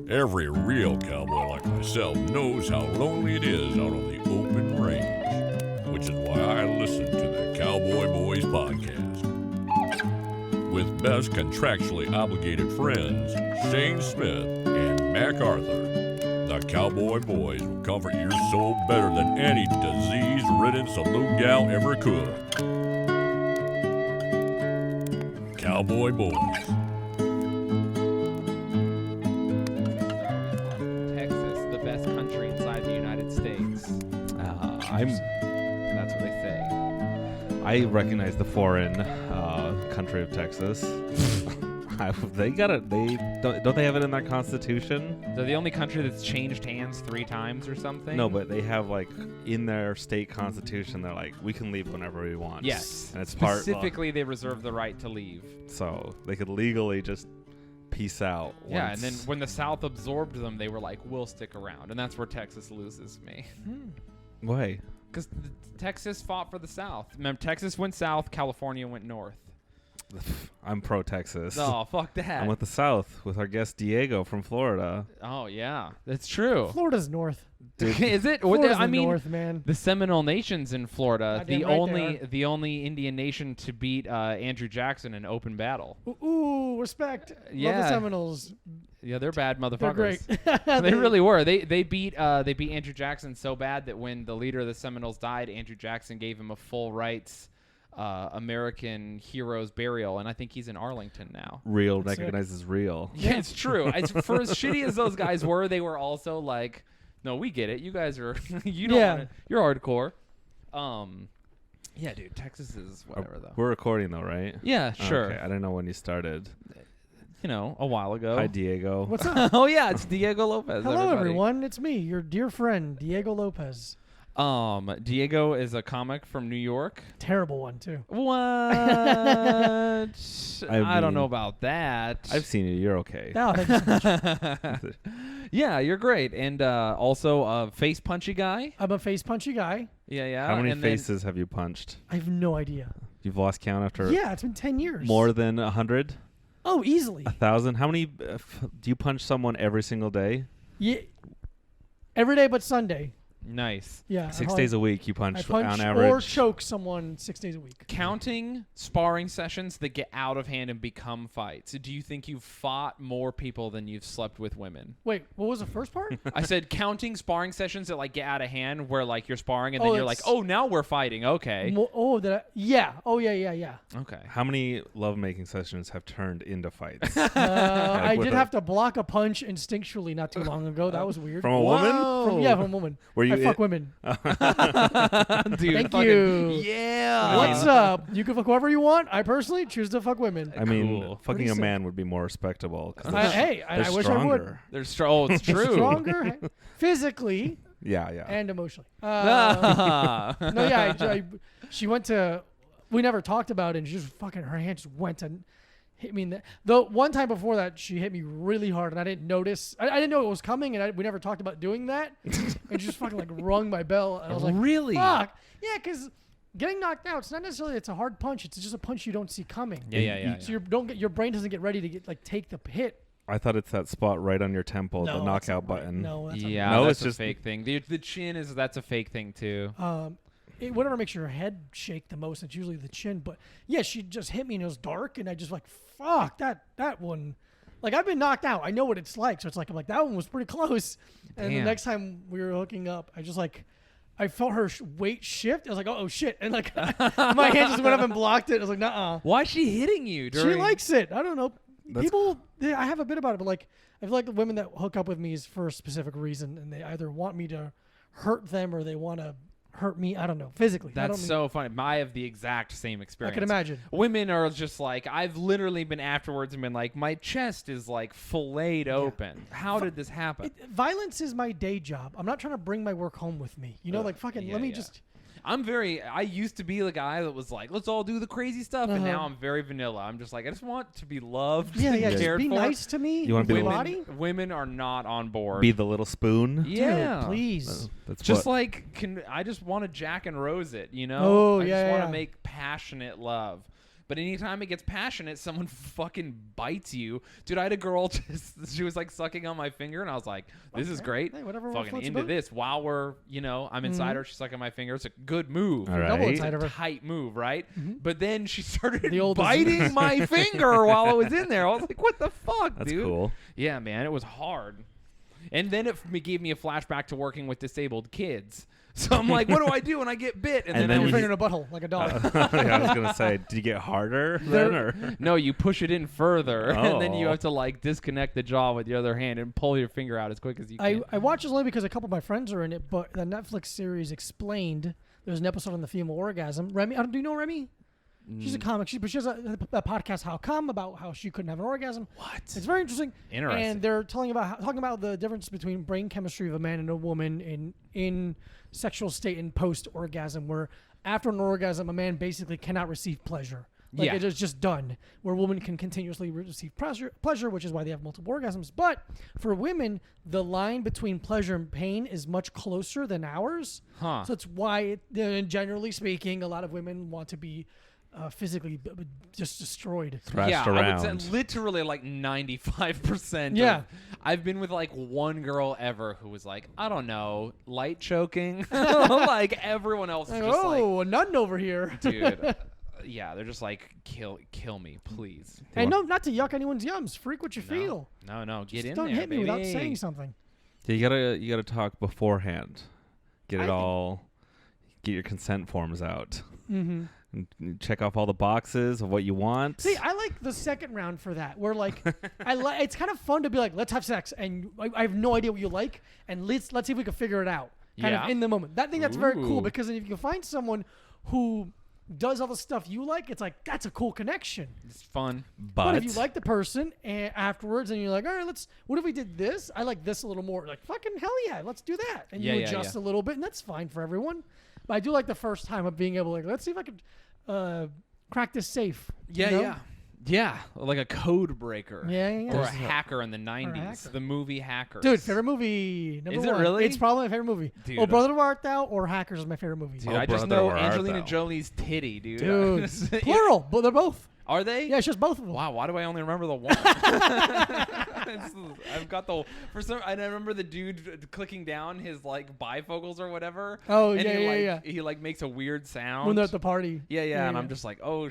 Every real cowboy like myself knows how lonely it is out on the open range, which is why I listen to the Cowboy Boys podcast. With best contractually obligated friends, Shayne Smith and Mac Arthur, the Cowboy Boys will comfort your soul better than any disease-ridden saloon gal ever could. Cowboy Boys. Texas, the best country inside the United States. That's what they say. I recognize the foreign country of Texas. They got it. Don't they have it in their constitution? They're the only country that's changed hands 3 times or something. No, but they have like in their state constitution, they're like, we can leave whenever we want. Yes. And it's specifically they reserve the right to leave. So they could legally just peace out. Yeah, and then when the South absorbed them, they were like, we'll stick around. And that's where Texas loses me. Why? Because Texas fought for the South. Remember, Texas went south, California went north. I'm pro Texas. Oh, fuck that. I'm with the South with our guest Diego from Florida. Oh, yeah. That's true. Florida's north. Is it? Florida's I the mean, north, man. the Seminole Nation's in Florida, Goddamn right the only Indian nation to beat Andrew Jackson in open battle. Ooh, respect. Love Yeah. the Seminoles. Yeah, they're bad motherfuckers. They're great. They really were. They beat Andrew Jackson so bad that when the leader of the Seminoles died, Andrew Jackson gave him a full rights American hero's burial, and I think he's in Arlington now. Real That's recognizes real. Yeah, it's true. For as shitty as those guys were, they were also like, no, we get it. You guys are you don't Yeah. want it. You're hardcore. Yeah, dude, Texas is whatever though. We're recording though, right? Yeah, sure. Okay, I didn't know when you started. You know, a while ago. Hi, Diego. What's up? Oh yeah, it's Diego Lopez. Hello, everybody. everyone. It's me, your dear friend, Diego Lopez. Diego is a comic from New York. Terrible one, too. What? I don't mean, know about that. I've seen you. You're okay. No, thank you so much. Yeah, you're great. And also a face punchy guy. I'm a face punchy guy. Yeah, yeah. How many and then- faces have you punched? I have no idea. You've lost count after Yeah, it's been 10 years. more than 100? Oh, easily. 1,000? How many do you punch someone every single day? Yeah. Every day but Sunday. Nice. Yeah. 6 days a week you punch, I punch on average. or choke someone 6 days a week. Counting sparring sessions that get out of hand and become fights. Do you think you've fought more people than you've slept with women? Wait, what was the first part? I said counting sparring sessions that like get out of hand where like you're sparring and then Oh, you're like, it's- oh, now we're fighting. Okay. Yeah. Oh, yeah. Okay. How many lovemaking sessions have turned into fights? I with did a- have to block a punch instinctually not too long ago. That was weird. From a woman? Whoa. From a woman. Were you I fuck women. Dude, Thank fucking- you. Yeah. What's up? You can fuck whoever you want. I personally choose to fuck women. I mean, Cool. fucking Pretty a sick. man would be more respectable. 'Cause Hey, they're I wish I would. stronger. They're oh, it's true. Stronger physically Yeah. and emotionally. No, Ah. yeah. She went to. We never talked about it. And she just fucking her hand just went and hit me in the one time before that she hit me really hard and I didn't notice. I didn't know it was coming and we never talked about doing that. And she just fucking like rung my bell and I was like, Really? fuck. Yeah, because getting knocked out, it's not necessarily it's a hard punch. It's just a punch you don't see coming. Yeah. So your brain doesn't get ready to take the hit. I thought it's that spot right on your temple, No, the that's knockout not right. button. No, that's not Yeah, No, that's it's a just- fake thing. The chin that's a fake thing too. whatever makes your head shake the most, it's usually the chin. But yeah, she just hit me and it was dark, and I just like, fuck that one. Like I've been knocked out, I know what it's like. So it's like I'm like that one was pretty close. And the Damn. next time we were hooking up, I just like I felt her weight shift. I was like, oh shit, and like my hand just went up and blocked it. I was like, nuh-uh. Why is she hitting you? She likes it. I don't know. That's- People, I have a bit about it, but like I feel like the women that hook up with me is for a specific reason, and they either want me to hurt them or they want to hurt me. I don't know, physically. I That's don't so funny. I have the exact same I experience. can imagine. Women are just like, I've literally been afterwards and been like, my chest is like filleted open. How did this happen? Violence is my day job. I'm not trying to bring my work home with me. You know, like fucking. yeah, let me yeah. just. I used to be the guy that was like, let's all do the crazy stuff. And Uh-huh. now I'm very vanilla. I'm just like, I just want to be loved. Yeah, and yeah. Just cared be for. nice to me. You wanna be with the my Women, body. women are not on board. Be the little spoon. yeah. Dude, please. That's Just what, like, I just want to Jack and Rose it, you know? Oh, I yeah, just want to yeah. make passionate love. But anytime it gets passionate, someone fucking bites you. Dude, I had a girl she was like sucking on my finger, and I was like, this is great. Hey, whatever fucking floats your into boat. this while I'm inside her. She's sucking my finger. It's a good move. All right. Double inside of her. Tight move, right? But then she started The old biting my finger while I was in there. I was like, what the fuck, That's dude? cool. Yeah, man, it was hard. And then it gave me a flashback to working with disabled kids. So I'm like, what do I do when I get bit? And then then Your you- finger in a butthole like a dog. Yeah, I was gonna say, did you get harder then, or? no, you push it in further, and then you Oh. have to like disconnect the jaw with the other hand and pull your finger out as quick as you can. I watched this only because a couple of my friends are in it, but the Netflix series Explained. There's an episode on the female orgasm. Remy, do you know Remy? She's a comic. She has a podcast, How Come, about how she couldn't have an orgasm. What? It's very interesting. Interesting. And they're talking about the difference between brain chemistry of a man and a woman in sexual state and post orgasm, where after an orgasm, a man basically cannot receive pleasure. Like Yeah. it is just done. Where women can continuously receive pleasure, which is why they have multiple orgasms. But for women, the line between pleasure and pain is much closer than ours. Huh. So it's why, generally speaking, a lot of women want to be physically just destroyed. Thrashed yeah, around. I would say literally like 95%. Yeah. I've been with like one girl ever who was like, I don't know, light choking. Like everyone else is Like, just like, oh, none over here. dude. Yeah, they're just like, kill me, please. And no, not to yuck anyone's yums. Freak what you No. feel. No, get Just in don't there, hit me baby. without saying something. Yeah, you gotta talk beforehand. Get I it think- all. Get your consent forms out. Mm-hmm. And check off all the boxes of what you want. See, I like the second round for that. Where like, it's kind of fun to be like, let's have sex, and I have no idea what you like, and let's see if we can figure it out. Kind Yeah. of in the moment. That thing that's very cool Ooh. because then if you can find someone who does all the stuff you like, it's like that's a cool connection. It's fun. But if you like the person and afterwards, and you're like, all right, what if we did this? I like this a little more. Like, fucking hell yeah, let's do that. And Yeah, you yeah, adjust yeah. a little bit, and that's fine for everyone. But I do like the first time of being able to, like, let's see if I could crack this safe. you know? Yeah, like a code breaker. Yeah, yeah, yeah. Or a There's hacker in the 90s. hacker. The movie Hackers. Dude, favorite movie. Number Is it one. really? It's probably my favorite movie. Dude. Oh, Brother, Where Art Thou or Hackers is my favorite movie. Dude, Oh, I just brother, know where art Angelina thou? Jolie's titty, dude. Dude, Yeah. plural, but they're both. Are they? Yeah, it's just both of them. Wow, why do I only remember the one? I've got the I remember the dude clicking down his like bifocals or whatever. Oh, and yeah, he, yeah, like, yeah. He like makes a weird sound. When they're at the party. yeah, and I'm just like, oh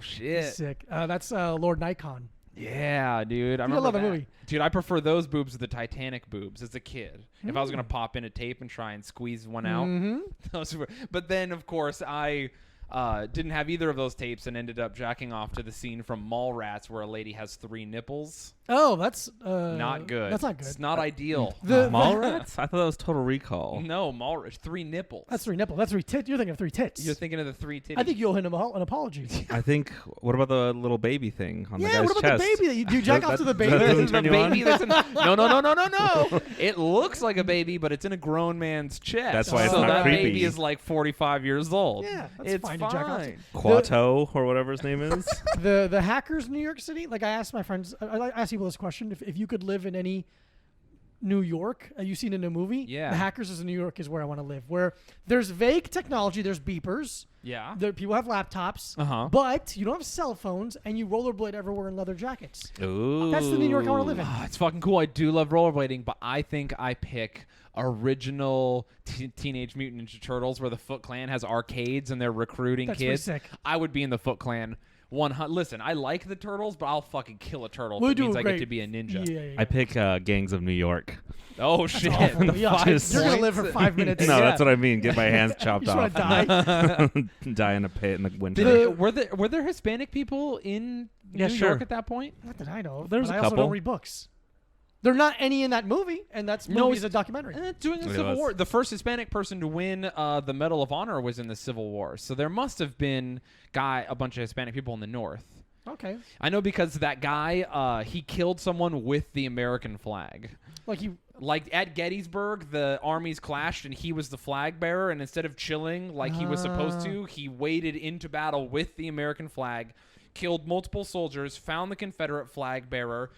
shit. Sick. That's Lord Nikon. Yeah, dude. I I remember love the that. movie. Dude, I prefer those boobs to the Titanic boobs as a kid. If I was Hmm. gonna pop in a tape and try and squeeze one out, Mm-hmm. those were. But then, of course, I didn't have either of those tapes and ended up jacking off to the scene from Mallrats where a lady has 3 nipples. Oh, that's Not good. That's not good. It's not ideal. Mallrats? I thought that was Total Recall. No, Mallrats. 3 nipples. That's 3 nipples. That's 3 tits. You're thinking of 3 tits. You're thinking of the 3 titties. I think you owe him an apology. I think. What about the little baby thing on the Yeah, guy's what about chest? the baby that you jack off to the baby? that doesn't the turn you on? baby that's in, no. It looks like a baby, but it's in a grown man's chest. That's why it's so not that creepy. baby is like 45 years old. Yeah, that's it's fine to jack off to. Quato or whatever his name is. The hackers in New York City, like I asked my friends, I asked people this question: if you could live in any New York you've seen in a movie, Yeah. the hackers is in New York is where I want to live. Where there's vague technology, there's beepers, Yeah. there people have laptops, Uh-huh. but you don't have cell phones, and you rollerblade everywhere in leather jackets. Ooh. That's the New York I want to live in. Ah, it's fucking cool. I do love rollerblading, but I think I pick original Teenage Mutant Ninja Turtles where the Foot Clan has arcades and they're recruiting That's pretty kids. sick. I would be in the Foot Clan. Listen, I like the turtles, but I'll fucking kill a turtle We'll if it do means I get great. to be a ninja. Yeah. I pick Gangs of New York. Oh shit! Awful. The Yeah, 5 Just- you're gonna live for points. 5 minutes. No, Yeah. that's what I mean. Get my hands chopped You just off. want to die. Die in a pit in the winter. Were there Hispanic people in Yeah, New sure. York at that point? Not that I know. of, There's but a I also couple. don't read books. There are not any in that movie, and that's No, movie's a documentary. Doing the It Civil was. War. The first Hispanic person to win the Medal of Honor was in the Civil War, so there must have been a bunch of Hispanic people in the North. Okay, I know because that guy he killed someone with the American flag. like you. Like at Gettysburg, the armies clashed and he was the flag bearer. And instead of chilling like he was supposed to, he waded into battle with the American flag, killed multiple soldiers, found the Confederate flag bearer,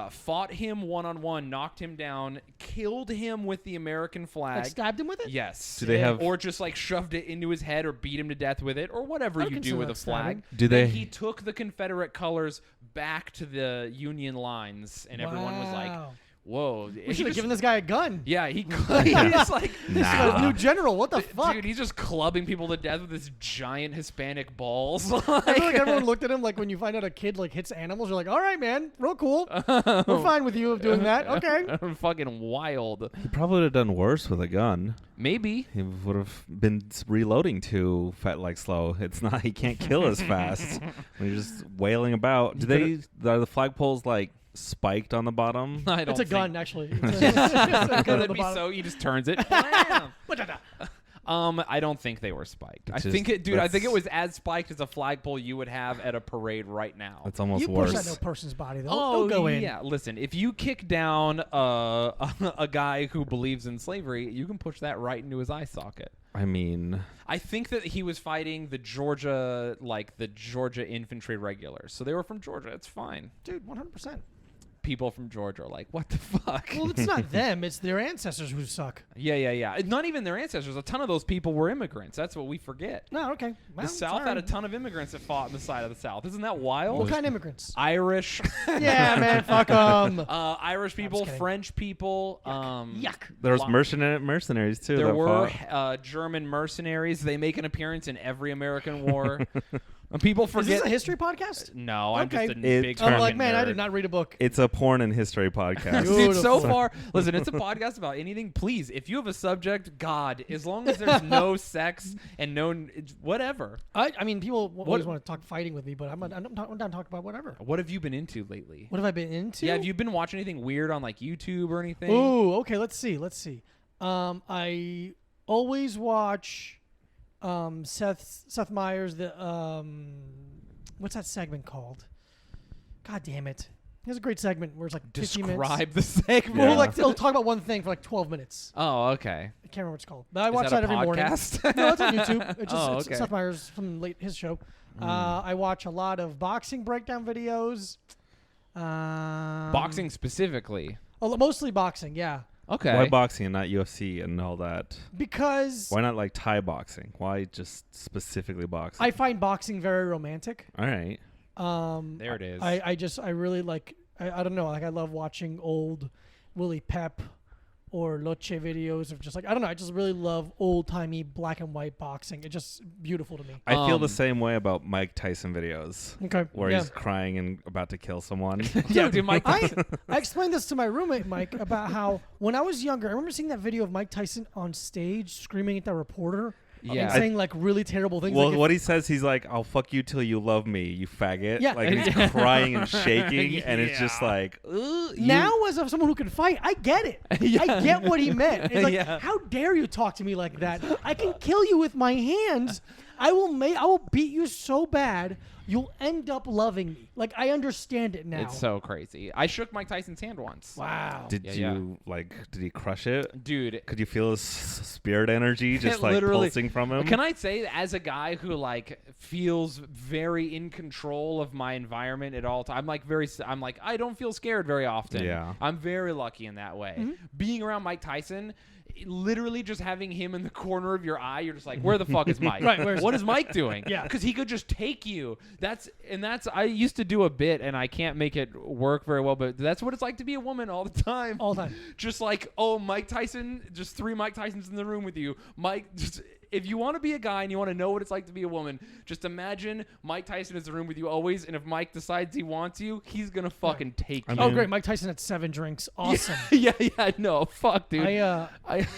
fought him one-on-one, knocked him down, killed him with the American flag. Like stabbed him with it? Yes. Do they have- or just like shoved it into his head or beat him to death with it or whatever I would you do consider with a that flag. stabbing. Do Then they- he took the Confederate colors back to the Union lines, and everyone was like, Wow. "Whoa!" We should have given this guy a gun. Yeah, he's like, This guy's new general. What the fuck? dude, he's just clubbing people to death with his giant Hispanic balls. I feel like everyone looked at him like when you find out a kid like hits animals, you're like, all right, man, real cool. We're fine with you doing that. Okay. Fucking wild. He probably would have done worse with a gun. Maybe. He would have been reloading too like slow. It's not. He can't kill as fast when you're just wailing about. Are the flagpoles like spiked on the bottom? I don't It's a think- gun, actually. It's a gun on That'd the be bottom. so. He just turns it. I don't think they were spiked. I Just- think it, dude. I think it that's- was as spiked as a flagpole you would have at a parade right now. That's almost You worse. push that no person's body, though. Oh, Don't go in. yeah. Listen, if you kick down a guy who believes in slavery, you can push that right into his eye socket. I mean, I think that he was fighting the Georgia infantry regulars, so they were from Georgia. It's fine. Dude, 100%. People from Georgia are like, what the fuck? Well, it's not them. It's their ancestors who suck. Yeah. Not even their ancestors. A ton of those people were immigrants. That's what we forget. No, okay. Well, The South had a ton of immigrants that fought on the side of the South. Isn't that wild? What kind of immigrants? Irish, Yeah, man, fuck them. Irish people, kidding. French people. Yuck. there was Lo- mercenaries too. There that were fought. German mercenaries. They make an appearance in every American war. And people Is forget. this a history podcast? No, I'm just a It big. turned- I'm like, fucking man, I nerd. did not read a book. It's a porn and history podcast. Dude, so Beautiful. far, listen, it's a podcast about anything. Please, if you have a subject, God, as long as there's no sex and no whatever. I mean, people always want to talk fighting with me, but I'm down to talk about whatever. What have you been into lately? What have I been into? Yeah, have you been watching anything weird on like YouTube or anything? Ooh, okay. Let's see. I always watch Seth Meyers. What's that segment called? God damn it! He has a great segment where it's like 50 minutes. Describe the segment. Well, Yeah. he'll talk about one thing for like 12 minutes. Oh, okay. I can't remember what it's called. But I Is watch that that a every morning. podcast? No, it's on YouTube. It's just Oh, it's okay. Seth Meyers from his show. I watch a lot of boxing breakdown videos. Boxing specifically. Mostly boxing, yeah. Okay. Why boxing and not UFC and all that? Because Why not like Thai boxing? Why just specifically boxing? I find boxing very romantic. all right. There it is. I really like. I don't know. Like I love watching old Willie Pep or Loche videos of just like I don't know. I just really love old timey black and white boxing. It's just beautiful to me. I feel the Um, same way about Mike Tyson videos Okay. where yeah. he's crying and about to kill someone. yeah, dude, Mike. I explained this to my roommate Mike about how when I was younger, I remember seeing that video of Mike Tyson on stage screaming at the reporter Yeah. and saying like really terrible things. Well, like what he says, he's like, "I'll fuck you till you love me, you faggot." Yeah. Like he's crying and shaking, and it's just Yeah. like, now as of someone who can fight, I get it. I get what he meant. It's like, Yeah. how dare you talk to me like that? I can kill you with my hands. I will beat you so bad you'll end up loving me. Like I understand it now. It's so crazy. I shook Mike Tyson's hand once. Wow. Did Yeah, you like? Did he crush it? Dude, Could you feel his spirit energy just like literally- pulsing from him? Can I say, as a guy who like feels very in control of my environment at all times, I'm like I don't feel scared very often. Yeah. I'm very lucky in that way. Being around Mike Tyson, literally just having him in the corner of your eye, you're just like, where the fuck is Mike? Right, where's what is Mike doing? Yeah. because he could just take you. That's I used to do a bit, and I can't make it work very well, but that's what it's like to be a woman all the time. All the time. Just like, oh, Mike Tyson, just 3 Mike Tysons in the room with you. Mike, just, if you want to be a guy and you want to know what it's like to be a woman, just imagine Mike Tyson is in the room with you always, and if Mike decides he wants you, he's going to fucking take you. I Oh, mean- great. Mike Tyson had 7 drinks. Awesome. yeah, no, fuck, dude.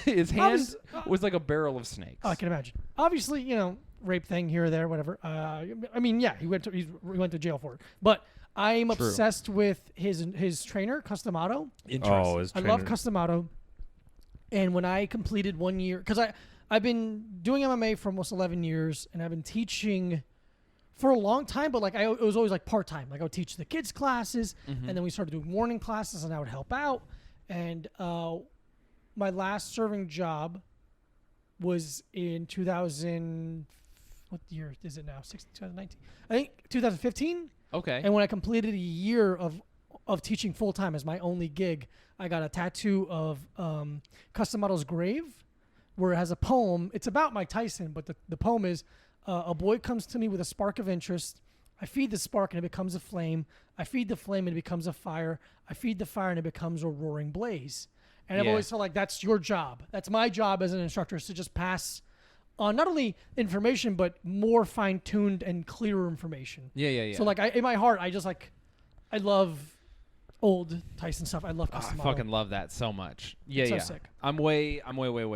His hand was- was like a barrel of snakes. Oh, I can imagine. Obviously, rape thing here or there, whatever. I mean, yeah, he went to jail for it. But I'm True. obsessed with his trainer, Customato. Oh, his I trainer. love Customato. And when I completed 1 year, because I've been doing MMA for almost 11 years, and I've been teaching for a long time, but like it was always like part-time. Like I would teach the kids classes, and then we started doing morning classes, and I would help out. And my last serving job was in 2000. What year is it now? 2019. I think 2015. Okay. And when I completed a year of of teaching full time as my only gig, I got a tattoo of Custom Model's grave, where it has a poem. It's about Mike Tyson, but the poem is, a boy comes to me with a spark of interest. I feed the spark and it becomes a flame. I feed the flame and it becomes a fire. I feed the fire and it becomes a roaring blaze. And I've always felt like that's your job. That's my job as an instructor, is to just pass on not only information, but more fine-tuned and clearer information. Yeah. So, like, in my heart, I love old Tyson stuff. I love Custom I Model. fucking love that so much. Yeah, It's so yeah. sick. I'm way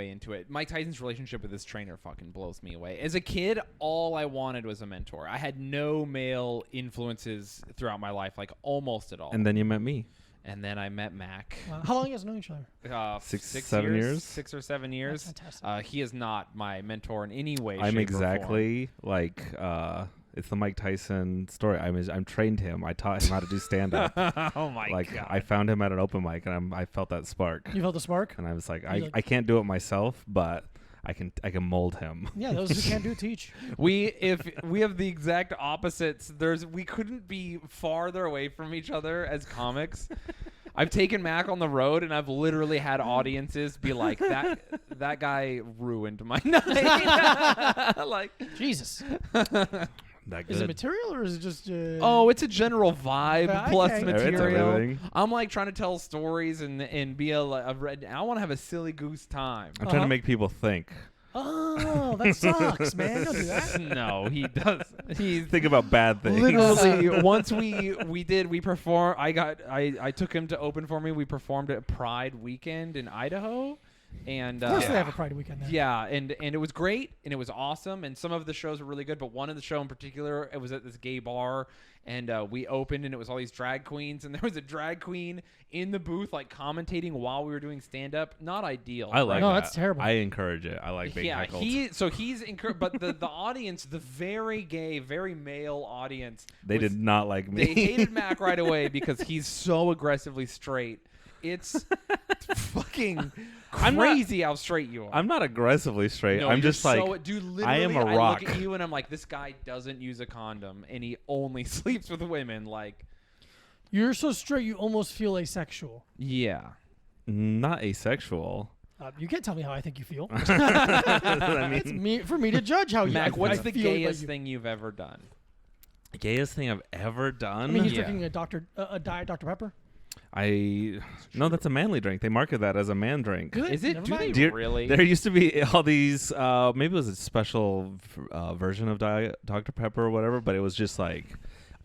into it. Mike Tyson's relationship with his trainer fucking blows me away. As a kid, all I wanted was a mentor. I had no male influences throughout my life, like almost at all. And then you met me. And then I met Mac. Wow. How long you guys known each other? 7 years. 6 or 7 years. That's fantastic. He is not my mentor in any way. I'm shape, exactly like it's the Mike Tyson story. I'm trained him. I taught him how to do stand up. Or form. Oh my Like god! I found him at an open mic, and I felt that spark, You felt the spark? and I was like, You like- I can't do it myself, but I can mold him. Yeah, those who can't do teach. We have the exact opposites. We couldn't be farther away from each other as comics. I've taken Mac on the road, and I've literally had audiences be like, "That guy ruined my night." Like, Jesus. That Is it good. material or is it just... oh, it's a general vibe Yeah, plus okay. It's material. everything. I'm like trying to tell stories and be I want to have a silly goose time. I'm trying to make people think. Oh, that sucks, man. Don't do that. No, he does. He's Think about bad things. literally once we performed. I took him to open for me. We performed at Pride Weekend in Idaho, and Of course they have a Pride weekend there. yeah, and it was great and it was awesome. And some of the shows were really good, but one of the show in particular, it was at this gay bar, and we opened and it was all these drag queens, and there was a drag queen in the booth like commentating while we were doing stand up. Not ideal. I like No, that. that's terrible. I encourage it. I like being heckled. He's but the audience, the very gay, very male audience, They was- did not like me. They hated Mac right away because he's so aggressively straight. It's fucking crazy how straight you are. I'm not aggressively straight. No, I'm you're just like, so, dude, literally, I am a I rock. look at you and I'm like, this guy doesn't use a condom and he only sleeps with women. Like, You're so straight you almost feel asexual. yeah. not asexual. You can't tell me how I think you feel. I It's mean, for me to judge how you Mac, what's I the feel about gayest you. thing you've ever done? gayest thing I've ever I done. mean, he's Yeah. drinking a diet Dr. Pepper. No, that's a manly drink. They market that as a man drink. Good. Is it? Never Do mind. they Dear- really? There used to be all these. Maybe it was a special version of Dr. Pepper or whatever, but it was just like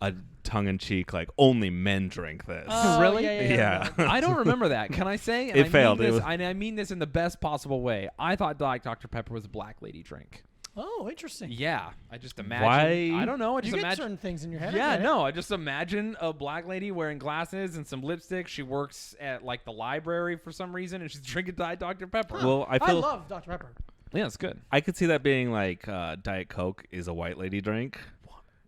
a tongue-in-cheek, like only men drink this. Oh, Really? Yeah. I don't remember that. Can I say? And It I failed. Mean It this, was- I mean this in the best possible way. I thought Dr. Pepper was a black lady drink. Oh, interesting. Yeah, I just imagine. Why? I don't know. I You just get imagine. certain things in your head. I Yeah, get it. no. I just imagine a black lady wearing glasses and some lipstick. She works at like the library for some reason, and she's drinking Diet Dr. Pepper. Well, I I feel love Dr. Pepper. Yeah, it's good. I could see that being like Diet Coke is a white lady drink,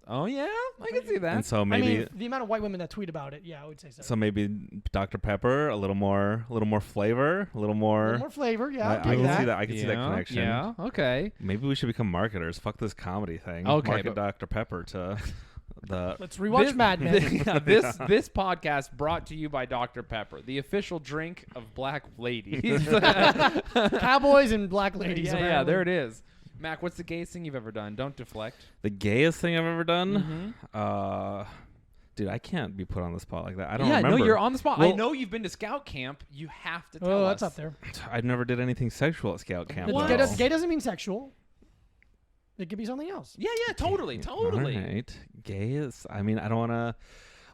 Oh yeah, I can see that. and so maybe I mean, the amount of white women that tweet about it, yeah, I would say so. so maybe Dr. Pepper a little more flavor, a little more. A little more flavor, yeah. I I'll can take see that. that. I can see that connection. Yeah. Okay. Maybe we should become marketers. Fuck this comedy thing. Okay, Market but- Dr. Pepper to the. Let's rewatch Mad Men. This podcast brought to you by Dr. Pepper, the official drink of black ladies. Cowboys and black ladies. yeah, there it is. Mac, what's the gayest thing you've ever done? Don't deflect. The gayest thing I've ever Mm-hmm. done? Dude, I can't be put on the spot like that. I don't Yeah, remember. no, you're on the spot. I Well- know you've been to scout camp. You have to tell Oh, us. that's up there. I never did anything sexual at scout camp. What? though. Gay doesn't mean sexual. It could be something else. Yeah, totally. All right. Gay is, I mean, I don't want to.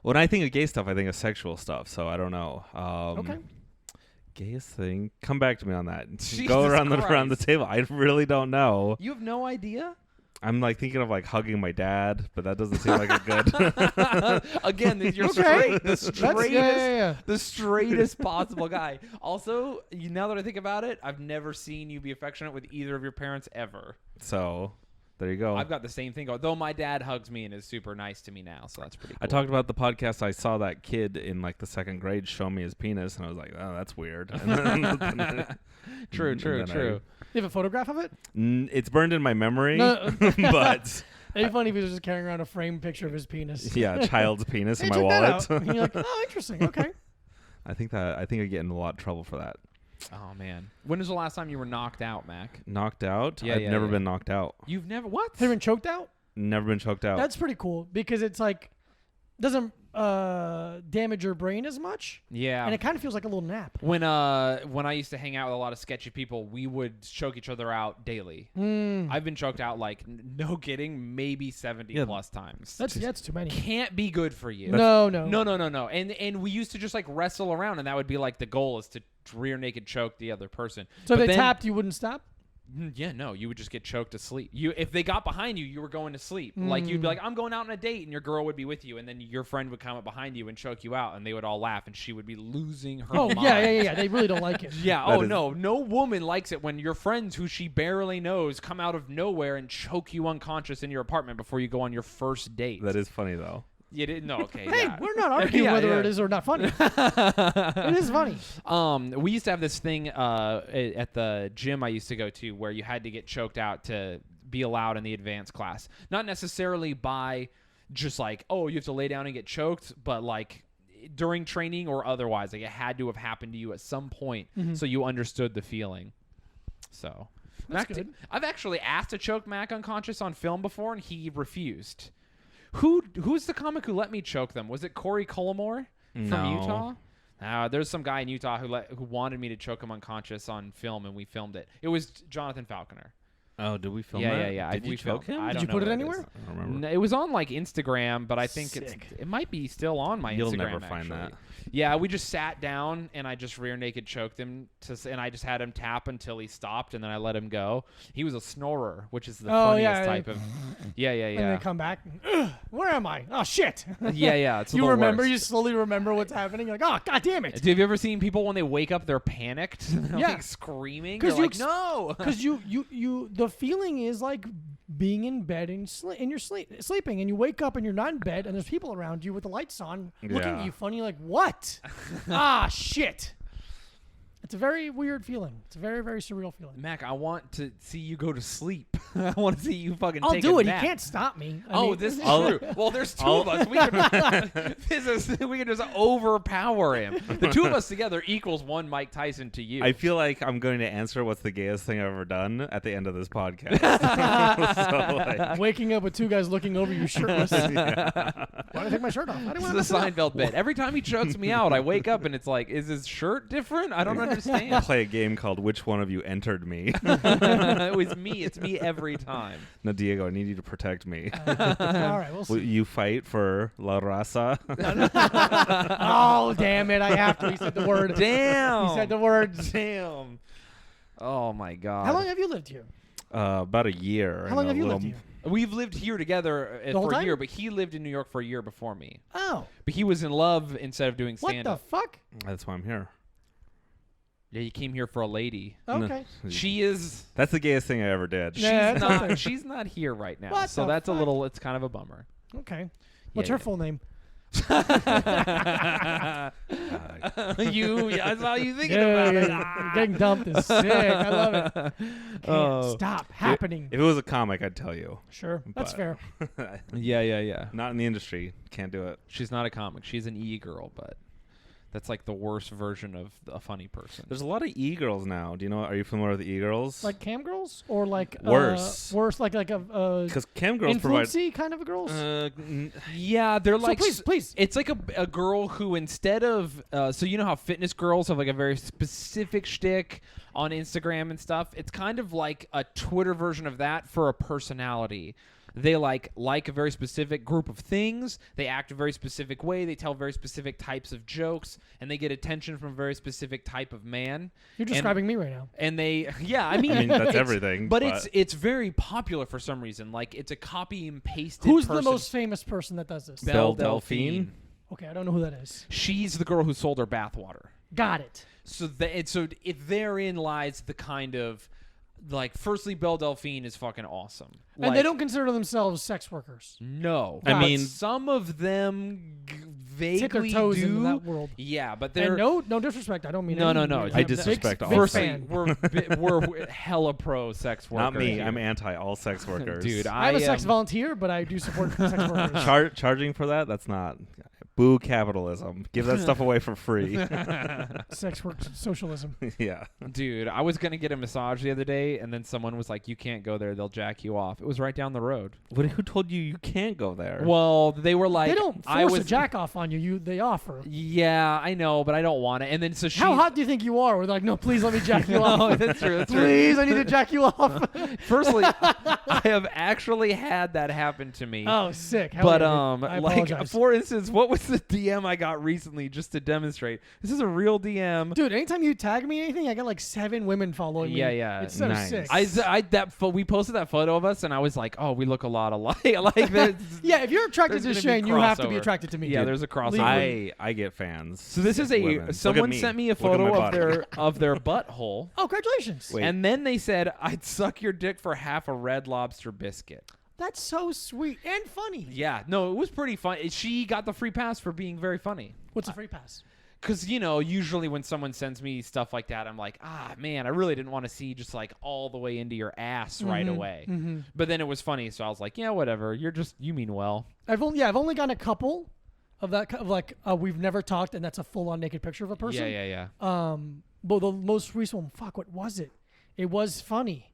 When I think of gay stuff, I think of sexual stuff. So I don't know. Okay. Gayest thing. Come back to me on that. Jesus Go around the Christ. table. I really don't know. You have no idea? I'm like thinking of like hugging my dad, but that doesn't seem like a good. Again, you're Okay. straight. The That's, straightest. yeah. The straightest possible guy. Also, now that I think about it, I've never seen you be affectionate with either of your parents ever. So there you go. I've got the same thing going. Though my dad hugs me and is super nice to me now, so that's pretty cool. I talked about the podcast. I saw that kid in like the second grade show me his penis, and I was like, "Oh, that's weird." And then- True. and then You have a photograph of it? It's burned in my memory, No. but It'd be funny if he was just carrying around a framed picture of his penis. Yeah, a child's penis Hey, in my check that wallet. out. And you're like, oh, interesting. Okay. I think I'd get in a lot of trouble for that. Oh man, when was the last time you were knocked out, Mac? Knocked out? Yeah, I've yeah, never yeah. been knocked out. You've never what? Have you been choked out? Never been choked out. That's pretty cool because it's like doesn't damage your brain as much, Yeah. and it kind of feels like a little nap. When I used to hang out with a lot of sketchy people, we would choke each other out daily. I've been choked out like no kidding, maybe 70 plus times. That's too many. Can't be good for you. No. No. And we used to just like wrestle around, and that would be like the goal is to rear naked choke the other person. So But if they then- tapped, you wouldn't stop? Yeah, no, you would just get choked to sleep. If they got behind you, you were going to sleep. Like you'd be like, I'm going out on a date, and your girl would be with you, and then your friend would come up behind you and choke you out, and they would all laugh, and she would be losing her Oh, mind. yeah. They really don't like it. Yeah. That Oh is- no woman likes it when your friends who she barely knows come out of nowhere and choke you unconscious in your apartment before you go on your first date. That is funny though. You didn't know. Okay. Hey, yeah. we're not arguing Yeah, whether yeah. it is or not funny. It is funny. We used to have this thing at the gym I used to go to where you had to get choked out to be allowed in the advanced class. Not necessarily by just like, oh, you have to lay down and get choked, but like during training or otherwise. Like it had to have happened to you at some point so you understood the feeling. So That's Mac, good. I've actually asked to choke Mac unconscious on film before, and he refused. Who's the comic who let me choke them? Was it Corey Collamore from No. Utah? There's some guy in Utah who wanted me to choke him unconscious on film, and we filmed it. It was Jonathan Falconer. Oh, did we film Yeah, that? yeah. Did We you choke filmed- him? I Did don't you know put it where anywhere? is. I don't remember. It was on like Instagram, but I think Sick. it might be still on my You'll Instagram. never find actually. that. Yeah, we just sat down and I just rear naked choked him and I just had him tap until he stopped, and then I let him go. He was a snorer, which is the funniest type of. Yeah. And they come back. Where am I? Oh, shit. Yeah. It's You the remember? worst. You slowly remember what's happening. You're like, oh, God damn it. Have you ever seen people when they wake up, they're panicked? They're Yeah. like screaming. 'Cause You're you like, no. Because the feeling is like being in bed and in your sleeping, and you wake up and you're not in bed, and there's people around you with the lights on, looking at Yeah. you funny, like, what? Ah, shit. It's a very weird feeling. It's a very, very surreal feeling. Mac, I want to see you go to sleep. I want to see you fucking I'll take do a it. nap. He can't stop me. I Oh, mean, this is I'll- true. Well, there's two of us. We can, we can just overpower him. The two of us together equals one Mike Tyson to you. I feel like I'm going to answer what's the gayest thing I've ever done at the end of this podcast. So, like, waking up with two guys looking over you shirtless. Why did I take my shirt off? I didn't This want to is a Seinfeld bit. Every time he chokes me out, I wake up and it's like, is his shirt different? I don't understand. play a game called Which One of You Entered Me? It was me. It's me every time. No, Diego, I need you to protect me. All right, we'll Will see. you fight for La Raza? Oh, damn it. I have to. He said the word. Damn. He said the words. Damn. Oh my God. How long have you lived here? About a year. How long have you lived here? We've lived here together The whole for a time? year, but he lived in New York for a year before me. Oh, But he was in love instead of doing what stand the up. fuck? That's why I'm here. Yeah, you came here for a lady. Okay. She is. That's the gayest thing I ever did. Yeah, that's okay. She's not here right now. What So the that's a fuck? little. It's kind of a bummer. Okay. What's Yeah, her full name? That's how you thinking about it. Getting dumped is sick. I love it. Can't Oh. stop happening. If it was a comic, I'd tell you. Sure. That's but- fair. Yeah. Not in the industry. Can't do it. She's not a comic. She's an e-girl, but that's like the worst version of a funny person. There's a lot of e-girls now. Do you know? Are you familiar with e-girls? Like cam girls? Or like Worse. worse, like a Because cam girls provide. influency kind of girls? Yeah, they're So like please. It's like a girl who instead of so you know how fitness girls have like a very specific shtick on Instagram and stuff. It's kind of like a Twitter version of that for a personality. They like a very specific group of things. They act a very specific way. They tell very specific types of jokes, and they get attention from a very specific type of man. You're describing me right now. And they, yeah, I mean, I mean, that's it's- everything. But it's very popular for some reason. Like it's a copy and pasted. Who's person. the most famous person that does this? Belle Delphine? Okay, I don't know who that is. She's the girl who sold her bathwater. Got it. So therein lies the kind of like. Firstly, Belle Delphine is fucking awesome. And they don't consider themselves sex workers. No, I But mean- some of them vaguely toes do. into that world. Yeah, but they're And no disrespect. I don't mean No, any no, no. weird- I I'm a disrespect big, all big of fan. we're hella pro sex workers. Not me. here. I'm anti all sex workers. Dude, I'm a sex am- volunteer, but I do support sex workers. Charging for that? That's not. Boo capitalism. Give that stuff away for free. Sex work socialism. Yeah. Dude, I was gonna get a massage the other day, and then someone was like, "You can't go there; they'll jack you off." It was right down the road. Who told you can't go there? Well, they were like, They don't I force was a jack off on you. They offer. Yeah, I know, but I don't want it. And then so she. How hot do you think you are? We're like, no, please let me jack you No, off. that's true. That's true. Please, I need to jack you off. Firstly, I have actually had that happen to me. Oh, sick. Hell But yeah, dude. I like apologize. for instance, what was the DM I got recently just to demonstrate? This is a real DM. Dude, anytime you tag me anything, I got like 7 women following me. Yeah, yeah. It's so Nice. sick. We posted that photo of us, and I was like, oh, we look a lot alike. like this. Yeah, if you're attracted There's to gonna be Shayne, you have to be crossover. attracted to me. Yeah, dude. there's a crossover. I get fans. So this is women. Look at someone me. sent me a Look at my photo of body. their butthole, Oh, congratulations. Wait. and then they said I'd suck your dick for half a Red Lobster biscuit. That's so sweet and funny. Yeah, no, it was pretty fun. She got the free pass for being very funny. What's a free pass? Because, usually when someone sends me stuff like that, I'm like, man, I really didn't want to see just like all the way into your ass right away. Mm-hmm. But then it was funny, so I was like, yeah, whatever. You mean well. I've only gotten a couple of that of like we've never talked, and that's a full on naked picture of a person. Yeah. But the most recent one, fuck, what was it? It was funny.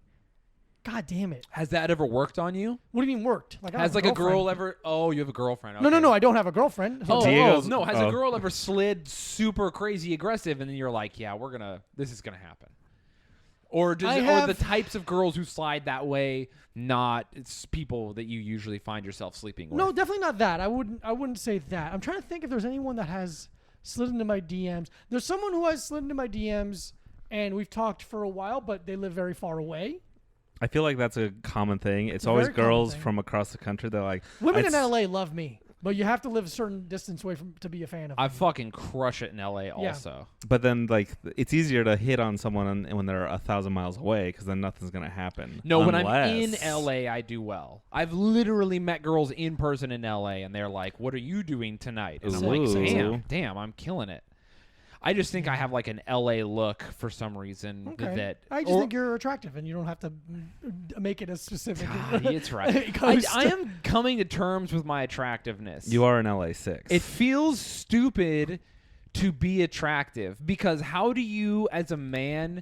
God damn it! Has that ever worked on you? What do you mean worked? Like I don't Has have like a girl girlfriend. ever? Oh, you have a girlfriend. No, Okay. I don't have a girlfriend. Oh, Diego's- no. Has oh. a girl ever slid super crazy aggressive, and then you're like, yeah, this is gonna happen? Or or the types of girls who slide that way, not it's people that you usually find yourself sleeping with. No, definitely not that. I wouldn't say that. I'm trying to think if there's anyone that has slid into my DMs. There's someone who has slid into my DMs, and we've talked for a while, but they live very far away. I feel like that's a common thing. It's a always very common girls thing. from across the country that are like Women in "It's- LA love me, but you have to live a certain distance away from to be a fan of. I me. fucking crush it in LA also. But then, like, it's easier to hit on someone when they're 1,000 miles away because then nothing's gonna happen. No, when I'm in Unless- LA, I do well. I've literally met girls in person in LA, and they're like, "What are you doing tonight?" And I'm like, Ooh. "Damn, I'm killing it." I just think I have like an LA look for some reason. Okay. That I just think you're attractive, and you don't have to make it as specific. God, it's right. It goes I to- am coming to terms with my attractiveness. You are an LA6. It feels stupid to be attractive because how do you, as a man,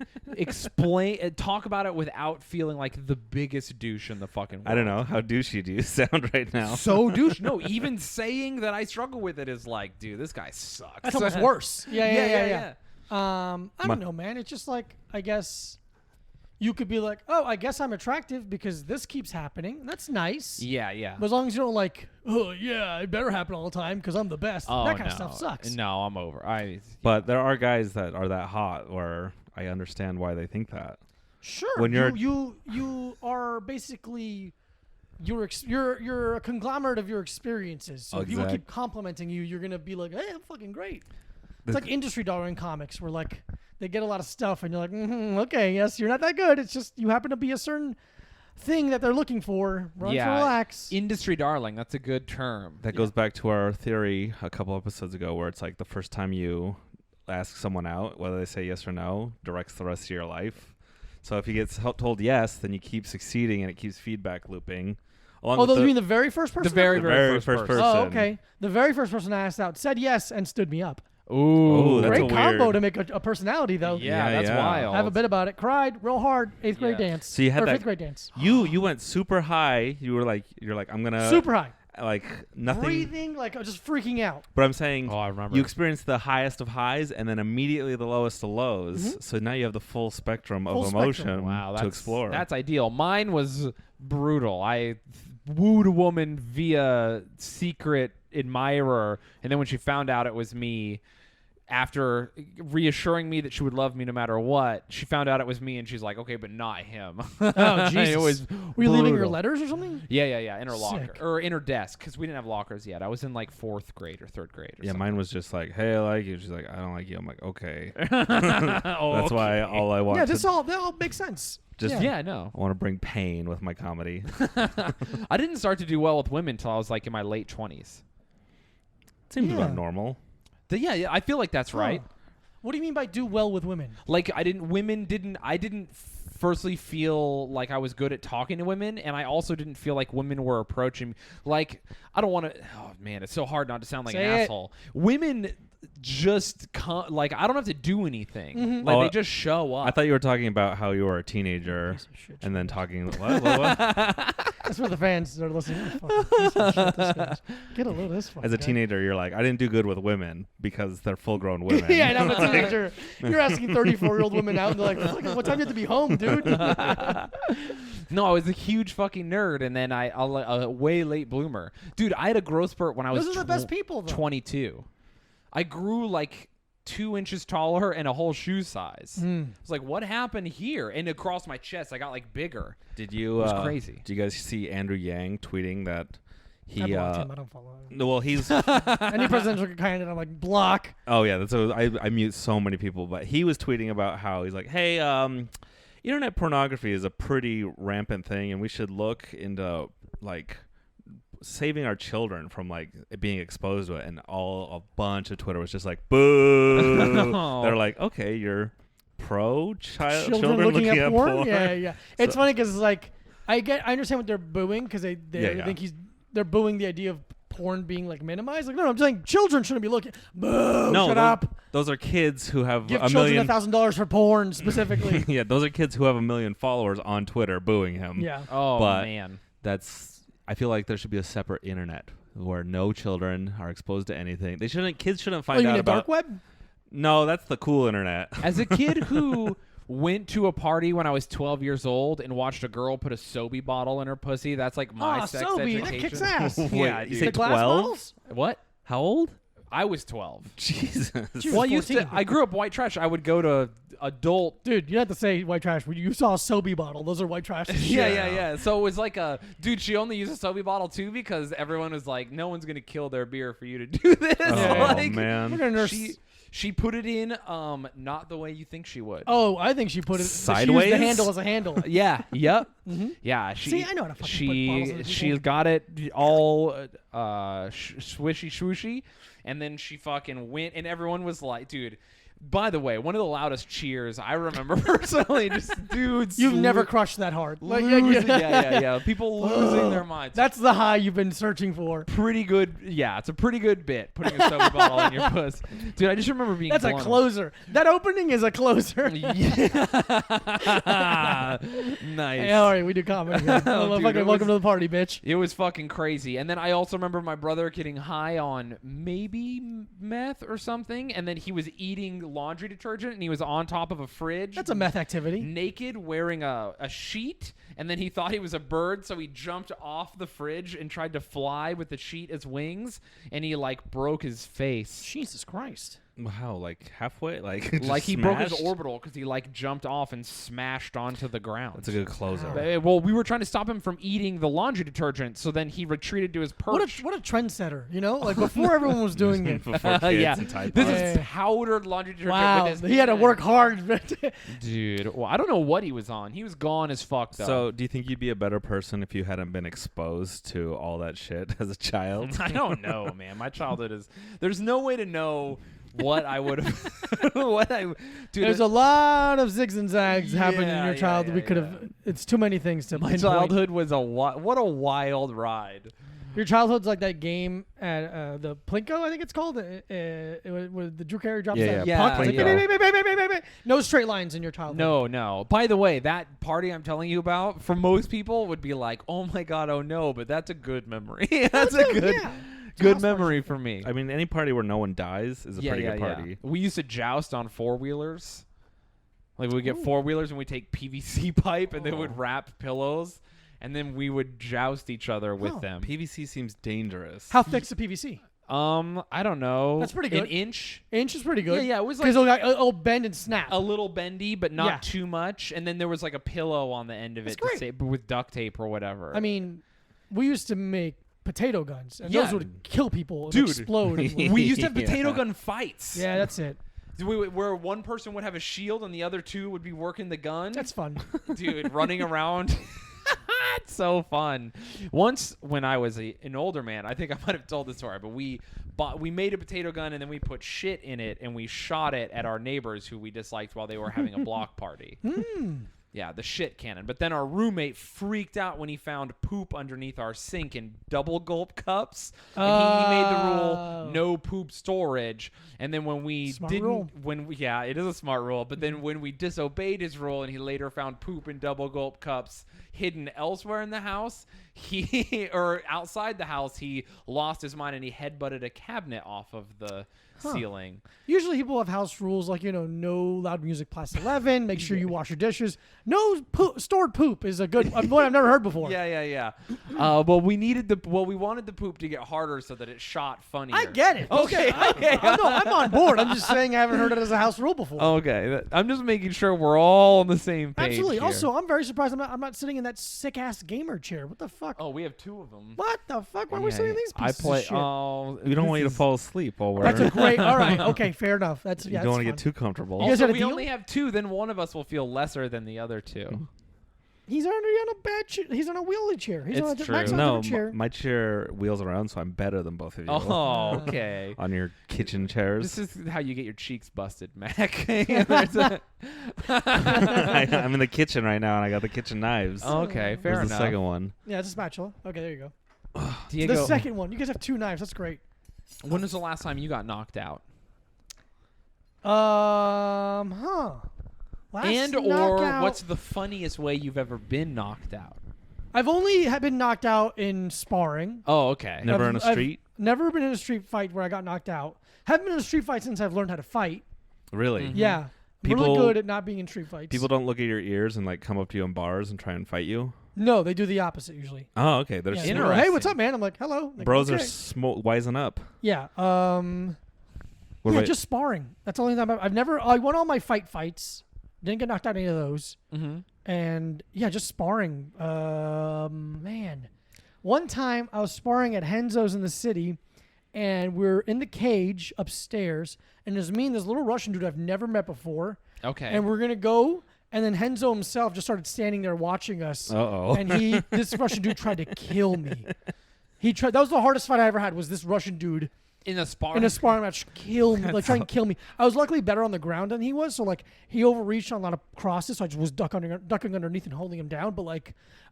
talk about it without feeling like the biggest douche in the fucking world? I don't know. How douchey do you sound right now? So douche. No, even saying that I struggle with it is like, dude, this guy sucks. That's almost worse. Yeah. I My- don't know, man. It's just like, I guess you could be like, oh, I guess I'm attractive because this keeps happening. That's nice. Yeah. But as long as you don't like, oh, yeah, it better happen all the time because I'm the best. Oh, that kind no. of stuff sucks. No, I'm over. But there are guys that are that hot where I understand why they think that. Sure. When you're- you are basically you're a conglomerate of your experiences. So if people keep complimenting you, you're gonna be like, hey, I'm fucking great. It's like industry dollar in comics where like they get a lot of stuff and you're like, okay, yes, you're not that good. It's just you happen to be a certain thing that they're looking for. Run for relax. Industry darling. That's a good term. That goes back to our theory a couple episodes ago where it's like the first time you ask someone out, whether they say yes or no, directs the rest of your life. So if you get told yes, then you keep succeeding and it keeps feedback looping. You mean the very first person? The very first person. Oh, okay. The very first person I asked out said yes and stood me up. Ooh, that's Great a combo weird- to make a personality, though. Yeah, that's yeah. wild. I have a bit about it. Cried real hard. 8th grade Yeah. dance. So you had or that- 5th grade dance. You went super high. You're like I'm gonna Super high. like nothing. Breathing, like just freaking out. But I'm saying Oh, I remember. you experienced the highest of highs and then immediately the lowest of lows. So now you have the full spectrum Full of spectrum. emotion Wow, to explore. That's ideal. Mine was brutal. I wooed a woman via secret admirer, and then when she found out it was me, after reassuring me that she would love me no matter what, she found out it was me, and she's like, "Okay, but not him." Oh, Jesus. It was Were you leaving your brutal. letters or something? Yeah, in her locker Sick. or in her desk because we didn't have lockers yet. I was in like 4th grade or 3rd grade. Or yeah, something. mine was just like, hey, I like you. She's like, I don't like you. I'm like, okay. Oh, That's why all I want. Yeah, to they all make sense. just Yeah, no. I want to bring pain with my comedy. I didn't start to do well with women until I was like in my late 20s. Seems Yeah. about normal. Yeah, I feel like that's right. What do you mean by do well with women? Like I didn't firstly feel like I was good at talking to women, and I also didn't feel like women were approaching me. Like, I don't want to, oh man, it's so hard not to sound like an asshole. Women just like, I don't have to do anything. Mm-hmm. Like, they just show up. I thought you were talking about how you were a teenager Piece of shit, and then talking. What? That's where the fans are listening. Oh, fucking piece of shit, this guy. Get a load of this fucking As a guy. teenager, you're like, I didn't do good with women because they're full-grown women. Yeah, and I'm a teenager. You're asking 34-year-old women out, and they're like, "Fucking, what time do you have to be home, dude?" No, I was a huge fucking nerd, and then a way late bloomer. Dude, I had a growth spurt when I was Those are the best people, though. 22. I grew like 2 inches taller and a whole shoe size. I was like, what happened here? And across my chest, I got like bigger. Did you? It was crazy. Did you guys see Andrew Yang tweeting that he? I blocked him. I don't follow him. No, well, he's. Any presidential candidate, I'm like, block. Oh yeah, that's I mute so many people, but he was tweeting about how he's like, hey, internet pornography is a pretty rampant thing, and we should look into like saving our children from like being exposed to it. And a bunch of Twitter was just like, boo. No. They're like, okay, you're pro Children looking at porn. Yeah. It's So- funny because like I understand what they're booing because they Yeah. think they're booing the idea of porn being like minimized. Like, no, I'm saying children shouldn't be looking. Boo! No, Shut up. Those are kids who have Give a children million. $1,000 for porn specifically. Yeah, those are kids who have 1 million followers on Twitter booing him. Yeah. Oh, But- man. I feel like there should be a separate internet where no children are exposed to anything. Kids shouldn't Oh, find you out mean a about. dark web? No, that's the cool internet. As a kid who went to a party when I was 12 years old and watched a girl put a Sobe bottle in her pussy, that's like my Oh, sex Sobe, that education. kicks ass. Yeah, Wait, you dude. say The glass 12? bottles? What? How old? I was 12. Jesus. She was Well, I 14. grew up white trash. I would go to adult. Dude, you have to say white trash. You saw a Sobe bottle. Those are white trash. Yeah. So it was like dude, she only used a Sobe bottle too because everyone was like, no one's going to kill their beer for you to do this. Oh, Like, We're man. gonna nurse. She put it in not the way you think she would. Oh, I think she put it Sideways? She used the handle as a handle. Yeah. Yep. Mm-hmm. Yeah. See, I know how to fucking put bottles in She people. got it all swishy swooshy, and then she fucking went, and everyone was like, dude. By the way, one of the loudest cheers I remember personally, just dudes. You've never crushed that hard. Like, losing, yeah. People losing their minds. That's the high you've been searching for. pretty good. Yeah, it's a pretty good bit. Putting a soda bottle in your puss, dude. I just remember being. That's a blown. closer. That opening is a closer. Yeah. Nice. Hey, all right, we do comedy. Here. Dude, Fucking it welcome was- to the party, bitch. It was fucking crazy. And then I also remember my brother getting high on maybe meth or something, and then he was eating laundry detergent, and he was on top of a fridge. That's a meth activity. Naked, wearing a sheet, and then he thought he was a bird, so he jumped off the fridge and tried to fly with the sheet as wings, and he like broke his face. Jesus Christ. Wow, like halfway? Like Like just he broke his smashed? orbital because he like jumped off and smashed onto the ground. That's a good closer. Well, we were trying to stop him from eating the laundry detergent, so then he retreated to his perch. What a trendsetter, you know? Like before everyone was doing it. Before kids Yeah. and Tide This Pods. is Yeah. powdered laundry detergent. Wow. with his He had to hand. work hard. Dude. Well, I don't know what he was on. He was gone as fuck, though. So, do you think you'd be a better person if you hadn't been exposed to all that shit as a child? I don't know, man. My childhood is. There's no way to know what I would have. Dude. There's a lot of zigs and zags happening in Yeah, your yeah, childhood. yeah, We could have. yeah. It's too many things to my pinpoint. childhood was what a wild ride. Your childhood's like that game at the Plinko, I think it's called, where the Drew Carey drops that yeah, puck. It's like, Plinko. no straight lines in your childhood. No. By the way, that party I'm telling you about, for most people, would be like, oh my god, oh no, but that's a good memory. That's a good, Yeah. good Joust memory for me. I mean, any party where no one dies is a pretty good party. Yeah. We used to joust on four-wheelers. Like we get four-wheelers and we take PVC pipe and then would wrap pillows and then we would joust each other with Oh. them. PVC seems dangerous. How thick's the PVC? I don't know. That's pretty An good. inch. Inch is pretty good. Yeah, it was Because like it'll bend and snap. a little bendy, but not Yeah. too much. And then there was like a pillow on the end of That's it to great. say, with duct tape or whatever. I mean, we used to make potato guns, and Yeah. those would kill people and Dude. explode. we used to have Yeah. potato gun fights. Yeah, that's it. Where one person would have a shield and the other two would be working the gun. That's fun. Dude, running around. It's so fun. Once when I was an older man, I think I might have told this story, but we made a potato gun and then we put shit in it and we shot it at our neighbors who we disliked while they were having a block party. Yeah, the shit cannon. But then our roommate freaked out when he found poop underneath our sink in double gulp cups. And he made the rule no poop storage. And then when we yeah, it is a smart rule. But then when we disobeyed his rule and he later found poop in double gulp cups hidden elsewhere in the house, or outside the house, he lost his mind and he headbutted a cabinet off of the ceiling. Usually people have house rules like, no loud music past 11, make sure you wash your dishes. No stored poop is a good one I've never heard before. Yeah. Well, we wanted the poop to get harder so that it shot funnier. I get it. Okay. I'm on board. I'm just saying I haven't heard it as a house rule before. Okay. I'm just making sure we're all on the same page. Absolutely. Here. Also, I'm very surprised I'm not sitting in that sick ass gamer chair. What the fuck? Oh, we have 2 of them. What the fuck? Why are we sitting in these pieces of shit? We don't want you to fall asleep while we're. That's a great. All right. Okay. Fair enough. You don't want to get too comfortable. Also, we only have 2. Then one of us will feel lesser than the other 2. He's already on a bad chair. He's on a wheelie chair. It's true. No, my chair wheels around, so I'm better than both of you. Oh, okay. On your kitchen chairs. This is how you get your cheeks busted, Mac. I'm in the kitchen right now, and I got the kitchen knives. Okay, fair enough. The second one? Yeah, it's a spatula. Okay, there you go. Diego, the second one. You guys have 2 knives. That's great. When was the last time you got knocked out? What's the funniest way you've ever been knocked out? I've only been knocked out in sparring. Oh, okay. Never in a street? I've never been in a street fight where I got knocked out. Haven't been in a street fight since I've learned how to fight. Really? Mm-hmm. Yeah. I'm really good at not being in street fights. People don't look at your ears and come up to you in bars and try and fight you? No, they do the opposite usually. Oh, okay. They're interesting. Hey, what's up, man? I'm like, hello. Like, bros okay. are wising up. Yeah. Just sparring. That's the only time I won all my fights. Didn't get knocked out any of those. Mm-hmm. And yeah, just sparring. Man. One time I was sparring at Henzo's in the city, and we're in the cage upstairs, and there's me and this little Russian dude I've never met before. Okay. And we're gonna go, and then Henzo himself just started standing there watching us. Uh-oh. And this Russian dude tried to kill me. That was the hardest fight I ever had, was this Russian dude. In a sparring match, kill me, try and kill me. I was luckily better on the ground than he was, so he overreached on a lot of crosses, so I just was ducking underneath and holding him down. But I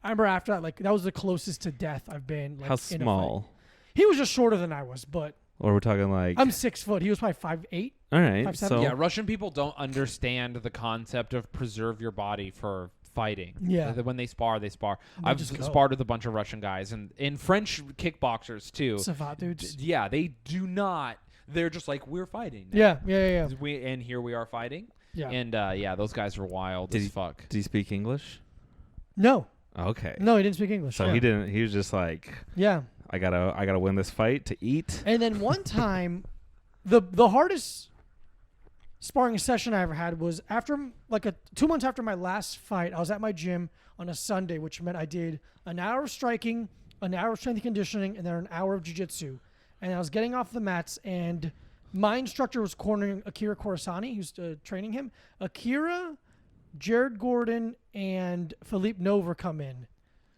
remember after that, that was the closest to death I've been. How small? He was just shorter than I was, but. Or we're talking I'm 6 foot. He was probably 5'8". All right. 5'7". So yeah, Russian people don't understand the concept of preserve your body for fighting. Yeah. When they spar, they spar. I've sparred with a bunch of Russian guys and in French kickboxers too. Savate dudes. Yeah, they do not. They're just like, we're fighting now. Yeah. And here we are fighting. Yeah. And those guys are wild as fuck. Did he speak English? No. Okay. No, he didn't speak English. So he didn't. He was just like, yeah. I gotta win this fight to eat. And then one time, the hardest sparring session I ever had was after 2 months after my last fight. I was at my gym on a Sunday, which meant I did an hour of striking, an hour of strength and conditioning, and then an hour of jiu-jitsu. And I was getting off the mats, and my instructor was cornering Akira Kurosani, who's training him. Akira, Jared Gordon, and Philippe Nover come in,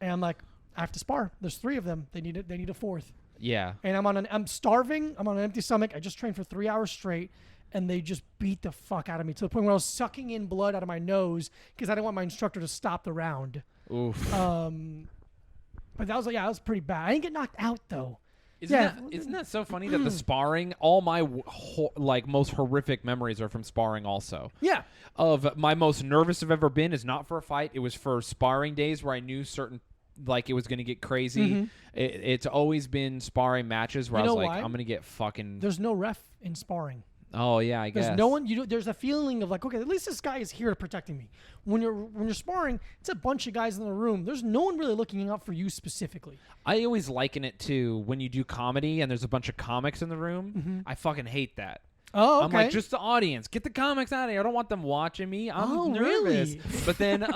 and I'm like, I have to spar. There's 3 of them. They need a 4th. Yeah. And I'm starving. I'm on an empty stomach. I just trained for 3 hours straight, and they just beat the fuck out of me to the point where I was sucking in blood out of my nose because I didn't want my instructor to stop the round. Oof. But that was pretty bad. I didn't get knocked out though. Isn't that so funny that the sparring, all my most horrific memories are from sparring also. Yeah. Of my most nervous I've ever been is not for a fight. It was for sparring days where I knew it was going to get crazy. Mm-hmm. It's always been sparring matches where I was like, why? I'm going to get fucking... There's no ref in sparring. Oh, yeah, I guess. There's no one. There's a feeling of okay, at least this guy is here protecting me. When you're sparring, it's a bunch of guys in the room. There's no one really looking out for you specifically. I always liken it to when you do comedy and there's a bunch of comics in the room. Mm-hmm. I fucking hate that. Oh, okay. I'm like, just the audience. Get the comics out of here. I don't want them watching me. I'm nervous. Really? But then,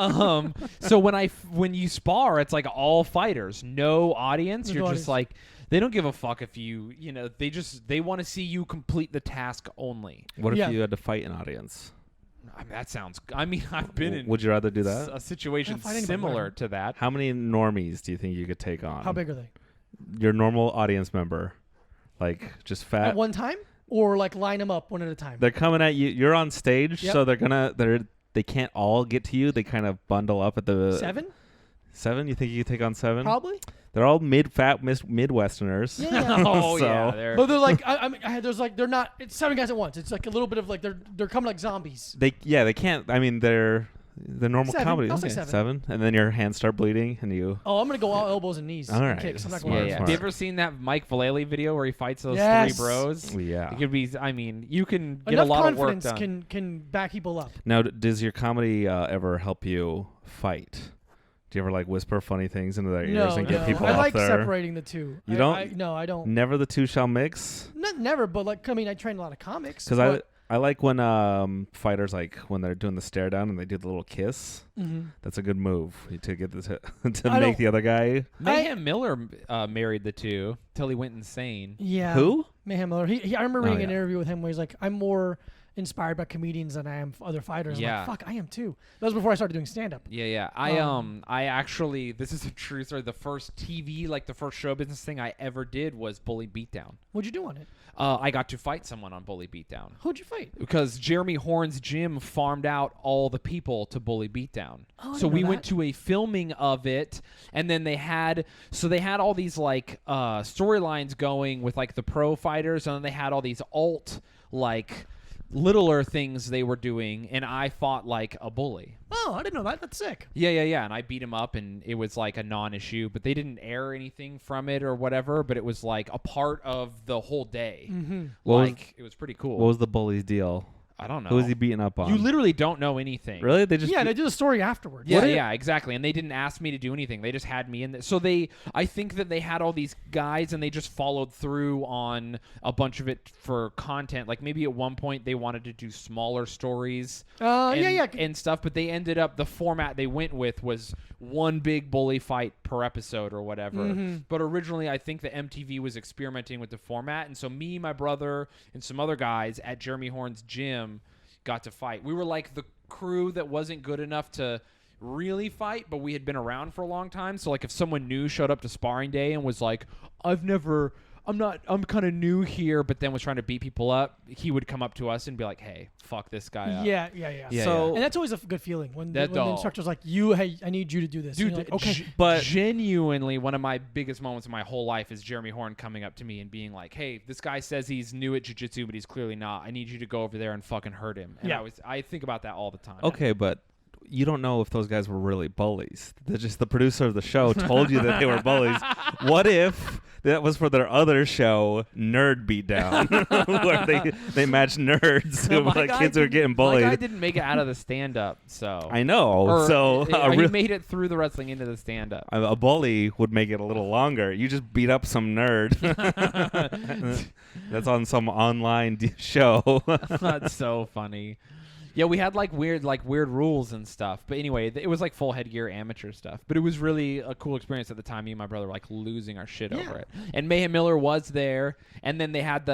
so when you spar, it's like all fighters, no audience. You're just like, they don't give a fuck if they want to see you complete the task only. What if you had to fight an audience? I mean, that sounds. I mean, I've been in. Would you rather do that? A situation Not fighting, but similar learn. to that. How many normies do you think you could take on? How big are they? Your normal audience member, like just fat. At one time, or like line them up one at a time? They're coming at you. You're on stage, Yep. so they can't all get to you. They kind of bundle up at the 7? 7. You think you could take on 7? Probably. They're all Midwesterners. Yeah. Oh So- yeah, they're. But they're like, there's like, they're not. It's 7 guys at once. It's like a little bit of like they're coming like zombies. They can't. I mean, they're the normal 7. comedy. I'll say Okay, 7. and then your hands start bleeding, and you. Oh, I'm gonna go all elbows and knees. All and right. kicks. I'm not Smart, going. yeah. smart. Have you ever seen that Mike Vallely video where he fights those Yes. 3 bros? Yeah. It could be. I mean, you can get Enough a lot of work confidence done. can back people up. Now, does your comedy ever help you fight? Do you ever like whisper funny things into their ears No, and get no. people I out like there? separating the two. You don't? No, I don't. Never the two shall mix. Not never, but like I mean, I train a lot of comics. Because but- I like when fighters like when they're doing the stare down and they do the little kiss. Mhm. That's a good move to get this to I make don't- the other guy. Mayhem Miller married the two till he went insane. Yeah. Who? Mayhem Miller. I remember reading an yeah. interview with him where he's like, I'm more inspired by comedians than I am other fighters. I'm Yeah. like, fuck, I am too. That was before I started doing stand up. Yeah, yeah. I actually, this is a true story. The first TV, like the first show business thing I ever did was Bully Beatdown. What'd you do on it? I got to fight someone on Bully Beatdown Who'd you fight? because Jeremy Horn's gym farmed out all the people to Bully Beatdown. Oh, I So didn't we know went that. to a filming of it, and then they had all these like storylines going with like the pro fighters, and then they had all these alt like littler things they were doing, and I fought like a bully. Oh, I didn't know that. That's sick. Yeah. And I beat him up, and it was like a non-issue, but they didn't air anything from it or whatever, but it was like a part of the whole day. Mm-hmm. It was pretty cool. What was the bully's deal? I don't know. Who was he beating up on? You literally don't know anything. Really? They just Yeah, they did a story afterwards. Yeah, exactly. And they didn't ask me to do anything. They just had me in there. So I think that they had all these guys and they just followed through on a bunch of it for content. Like maybe at one point they wanted to do smaller stories and stuff, but they ended up, the format they went with was one big bully fight per episode or whatever. Mm-hmm. But originally I think the MTV was experimenting with the format. And so me, my brother, and some other guys at Jeremy Horn's gym got to fight. We were like the crew that wasn't good enough to really fight, but we had been around for a long time. So like if someone new showed up to sparring day and was like, I'm kind of new here, but then was trying to beat people up, he would come up to us and be like, hey, fuck this guy up. Yeah. Yeah, So- And that's always a good feeling when That the dog. instructor's like, hey, I need you to do this. Dude, And you're like, okay. but- genuinely one of my biggest moments in my whole life is Jeremy Horn coming up to me and being like, hey, this guy says he's new at jiu-jitsu, but he's clearly not. I need you to go over there and fucking hurt him. And Yeah. I think about that all the time. Okay, but you don't know if those guys were really bullies. They're just the producer of the show told you that they were bullies. What if that was for their other show, Nerd Beatdown, where they match nerds, No, my like guy kids who are didn't- getting My bullied? guy didn't make it out of the stand-up, so. I know. Or, So he made it through the wrestling into the stand-up. a bully would make it a little longer. You just beat up some nerd that's on some online show. That's so funny. Yeah, we had like weird rules and stuff. But anyway, it was like full headgear amateur stuff. But it was really a cool experience at the time. Me and my brother were like losing our shit over it. And Mayhem Miller was there. And then they had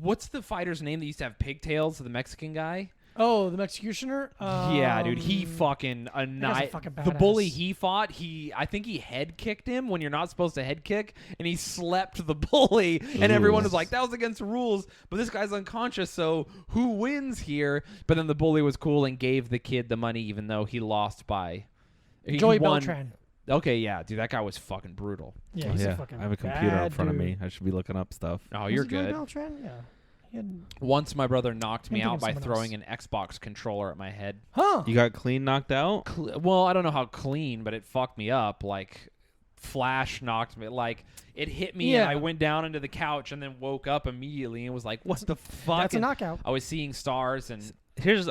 what's the fighter's name that used to have pigtails? The Mexican guy? Oh, the Executioner? Yeah, dude, he fucking fucking the bully badass. he fought. I think he head kicked him when you're not supposed to head kick, and he slept the bully, and everyone was like, "That was against the rules." But this guy's unconscious, so who wins here? But then the bully was cool and gave the kid the money, even though he lost by Joey won. Beltran. Okay, yeah, dude, that guy was fucking brutal. Yeah, he's a Yeah, fucking I have a computer in bad front of dude. me. I should be looking up stuff. Oh, Was you're it Joey good. Beltran? Yeah. He had- Once my brother knocked me Can't think out of by someone throwing else. an Xbox controller at my head. Huh. You got clean knocked out? Well, I don't know how clean, but it fucked me up. Like, flash knocked me. Like, it hit me, and Yeah. I went down into the couch and then woke up immediately and was like, what the fuck? That's a And knockout. I was seeing stars, and Here's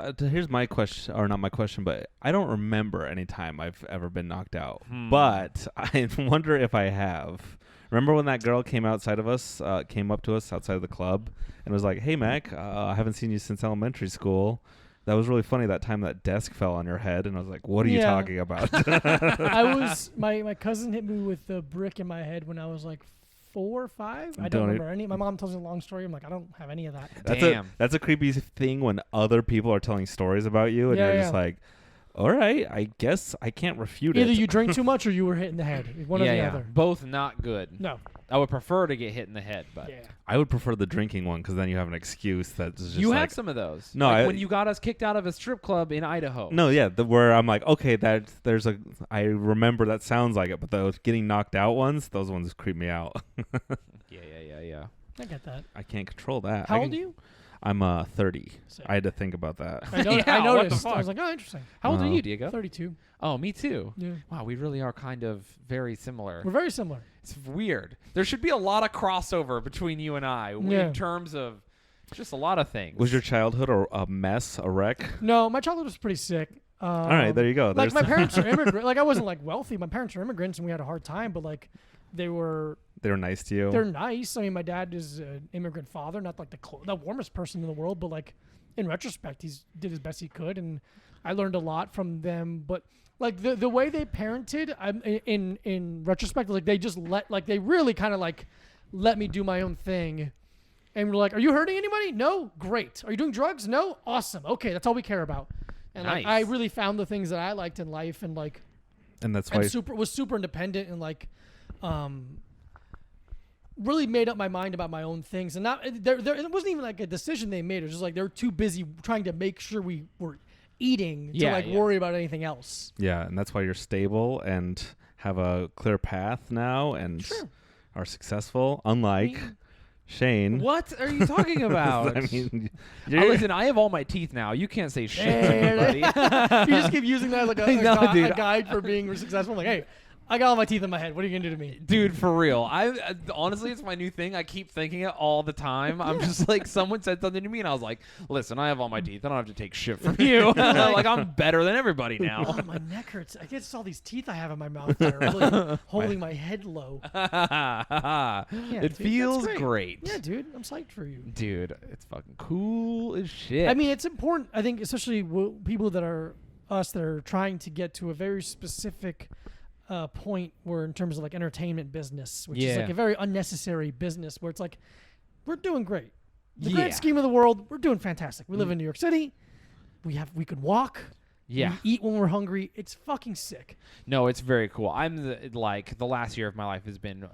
my question, or not my question, but I don't remember any time I've ever been knocked out. But I wonder if I have. Remember when that girl came up to us outside of the club and was like, "Hey, Mac, I haven't seen you since elementary school. That was really funny that time that desk fell on your head." And I was like, "What are you Yeah. talking about?" I was my cousin hit me with a brick in my head when I was like 4 or 5. I Don't don't remember any. My mom tells me a long story. I'm like, I don't have any of that. That's a creepy thing when other people are telling stories about you, and you're just like, all right, I guess I can't refute it. Either you drink too much or you were hit in the head. One or the other. Both not good. No. I would prefer to get hit in the head, but I would prefer the drinking one because then you have an excuse that's just you like, had some of those. No, like when you got us kicked out of a strip club in Idaho. No, where I'm like, okay, I remember that sounds like it, but those getting knocked out ones, those ones creep me out. Yeah. I get that. I can't control that. How old are you? I'm 30. Sick. I had to think about that. I noticed. What the fuck? I was like, oh, interesting. How old are you, Diego? 32. Oh, me too. Yeah. Wow, we really are kind of very similar. We're very similar. It's weird. There should be a lot of crossover between you and I in terms of just a lot of things. Was your childhood a mess, a wreck? No, my childhood was pretty sick. All right, there you go. Like my parents are immigrants. Like I wasn't like wealthy. My parents are immigrants, and we had a hard time. But like, they were nice to you. They're nice. I mean, my dad is an immigrant father, not like the warmest person in the world, but like in retrospect, he's did his best he could, and I learned a lot from them. But like the way they parented, in retrospect, like they just they really kind of like let me do my own thing. And we're like, are you hurting anybody? No? Great. Are you doing drugs? No? Awesome. Okay, that's all we care about. And nice. like, I really found the things that I liked in life, and like, and that's why was super independent, and like, really made up my mind about my own things. And not it wasn't even like a decision they made. It was just like they were too busy trying to make sure we were eating to worry about anything else. Yeah, and that's why you're stable and have a clear path now and are successessul, unlike Shayne. What are you talking about? I mean, listen, I have all my teeth now. You can't say shit to anybody. You just keep using that like a guide for being successful. I'm like, hey, I got all my teeth in my head. What are you gonna do to me, dude? For real, I honestly, it's my new thing. I keep thinking it all the time. I'm just like, someone said something to me, and I was like, listen, I have all my teeth. I don't have to take shit from you. Like I'm better than everybody now. Oh, my neck hurts. I guess all these teeth I have in my mouth that are really holding my head low. It feels great. Yeah, dude, I'm psyched for you. Dude, it's fucking cool as shit. I mean, it's important. I think, especially people that are trying to get to a very specific point where in terms of like entertainment business, which is like a very unnecessary business where it's like we're doing great. The grand scheme of the world, we're doing fantastic. We live in New York City. We could walk. Yeah. We eat when we're hungry. It's fucking sick. No, it's very cool. The last year of my life has been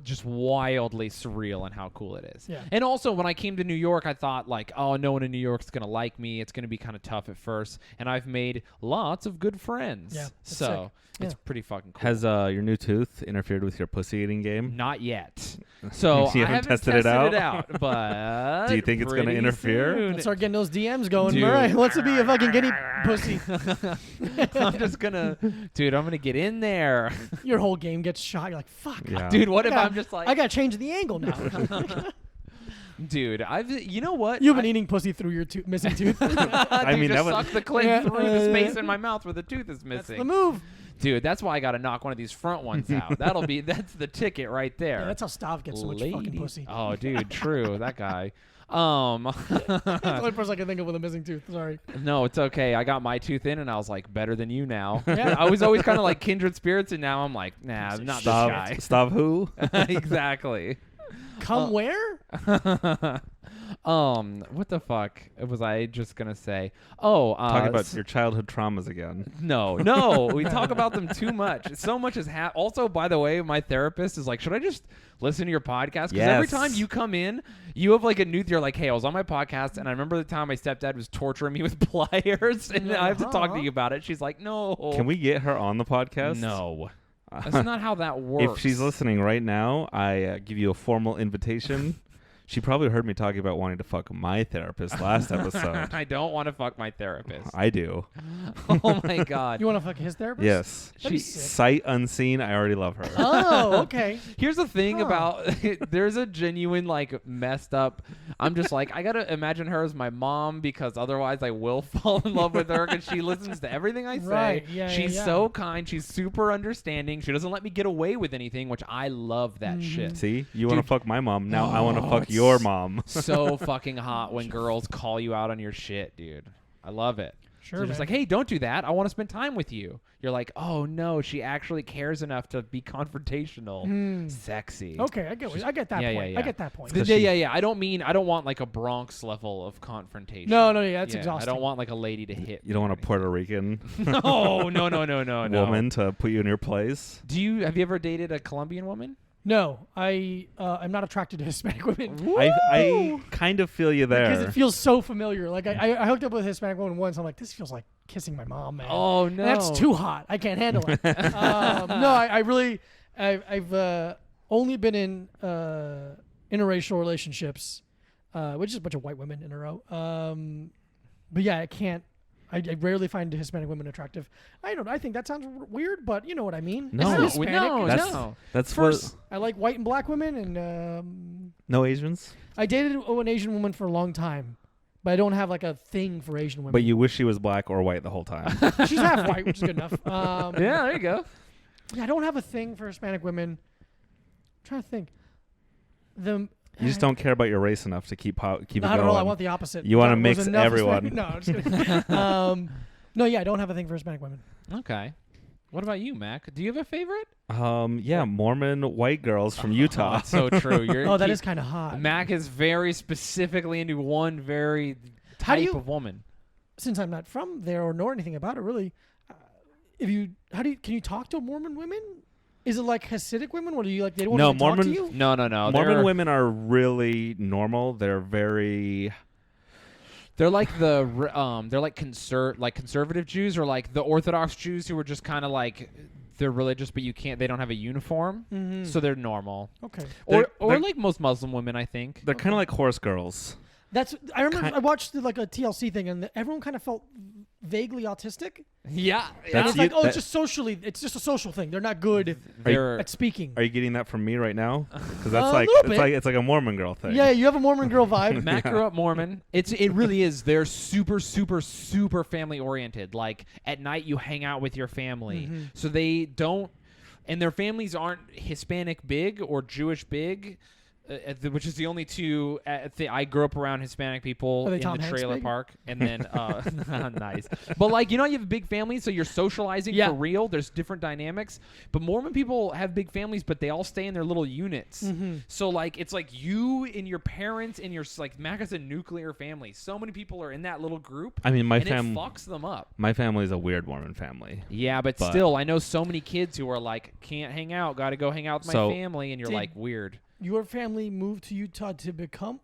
just wildly surreal in how cool it is. Yeah. And also, when I came to New York, I thought like, oh, no one in New York's going to like me. It's going to be kind of tough at first. And I've made lots of good friends. Yeah. So it's pretty fucking cool. Has your new tooth interfered with your pussy eating game? Not yet. So you I haven't tested it out. But do you think it's going to interfere? Let's start getting those DMs going. Dude. All right, wants to be a fucking guinea pussy. I'm gonna get in there. Your whole game gets shot. You're like, fuck. Yeah. Dude, what if I'm just like, I gotta change the angle now. Dude, you know what? You've been eating pussy through your missing tooth. I mean, just that suck the clit through the space in my mouth where the tooth is missing. That's the move. Dude, that's why I gotta knock one of these front ones out. That's the ticket right there. Yeah, that's how Stav gets so much fucking pussy. Oh, dude, true. That guy. That's the only person I can think of with a missing tooth. Sorry. No, it's okay. I got my tooth in, and I was like, better than you now. Yeah. I was always kind of like kindred spirits, and now I'm like, nah, not this guy. Stop who? Exactly. Come where? What the fuck was I just gonna say? Oh, talk about your childhood traumas again. No, we talk about them too much. So much has happened. Also, by the way, my therapist is like, should I just listen to your podcast? Because every time you come in, you have like a new. You're like, hey, I was on my podcast, and I remember the time my stepdad was torturing me with pliers, and I have to talk to you about it. She's like, no. Can we get her on the podcast? No. That's not how that works. If she's listening right now, I give you a formal invitation. She probably heard me talking about wanting to fuck my therapist last episode. I don't want to fuck my therapist. I do. Oh my god. You want to fuck his therapist? Yes. She's sight unseen. I already love her. Oh, okay. Here's the thing about there's a genuine like messed up. I'm just like, I gotta imagine her as my mom because otherwise I will fall in love with her because she listens to everything I say. Right. Yeah, she's so kind. She's super understanding. She doesn't let me get away with anything, which I love that shit. See, you want to fuck my mom. Now I want to fuck your mom. So fucking hot when girls call you out on your shit, dude. I love it. Sure, So just man. like, hey, don't do that. I want to spend time with you. You're like, oh no, she actually cares enough to be confrontational. Sexy. Okay, I get that Yeah, point. yeah. I get that point. Yeah. I don't want like a Bronx level of confrontation. No, yeah, that's exhausting. I don't want like a lady to hit. You don't want a Puerto Rican No. woman to put you in your place. Have you ever dated a Colombian woman? No, I'm not attracted to Hispanic women. I kind of feel you Because there. it feels so familiar. Like I hooked up with a Hispanic woman once. I'm like, this feels like kissing my mom, man. Oh no, And that's too hot. I can't handle it. No, I really, I've only been in interracial relationships, which is a bunch of white women in a row. But yeah, I can't. I rarely find Hispanic women attractive. I think that sounds weird, but you know what I mean. No. It's not Hispanic. No, It's no. That's First, what. I like white and black women, and No Asians, I dated an Asian woman for a long time, but I don't have like a thing for Asian women. but you wish she was black or white the whole time. She's half white, which is good enough. Yeah, there you go. Yeah, I don't have a thing for Hispanic women. I'm trying to think. You just don't care about your race enough to keep it Not going. at all. I want the opposite. You wanna There was mix enough everyone. Hispanic- No, I'm just kidding. No, yeah, I don't have a thing for Hispanic women. Okay. What about you, Mac? Do you have a favorite? Yeah, Mormon white girls from Utah. So true. Oh, that is kind of hot. Mac is very specifically into one very How do type you- of woman. Since I'm not from there or know anything about it, really, can you talk to Mormon women? Is it like Hasidic women? What are you like? They don't No, want to talk to Mormon- you. No. Mormon they're, women are really normal. They're very. They're like they're like conservative Jews, or like the Orthodox Jews who are just kind of like they're religious, but they don't have a uniform, Mm-hmm. so they're normal. Okay. Or They're- like most Muslim women, I think. They're kind of like horse girls. I remember Ki- I watched like a TLC thing, and everyone kind of felt vaguely autistic. Yeah, And That's it's like, you- it's just socially, it's just a social thing. They're not good they're at speaking. Are you getting that from me right now? Because A that's like little bit. it's like a Mormon girl thing. Yeah, you have a Mormon girl vibe. Mac grew up Mormon. It really is. They're super family oriented. Like at night you hang out with your family. Mm-hmm. So they don't, and their families aren't Hispanic big or Jewish big, which is the only two. I grew up around Hispanic people Are they in Tom the Hanks trailer big? park, and then nice. But like you have a big family, so you're socializing Yeah. for real. There's different dynamics. But Mormon people have big families, but they all stay in their little units. Mm-hmm. So like it's like you and your parents and your like Mac is a nuclear family. So many people are in that little group. I mean, my and it family. fucks them up. My family is a weird Mormon family. Yeah, but still, I know so many kids who are like, can't hang out, got to go hang out with my So- family, and you're Did- like, weird. Your family moved to Utah to become,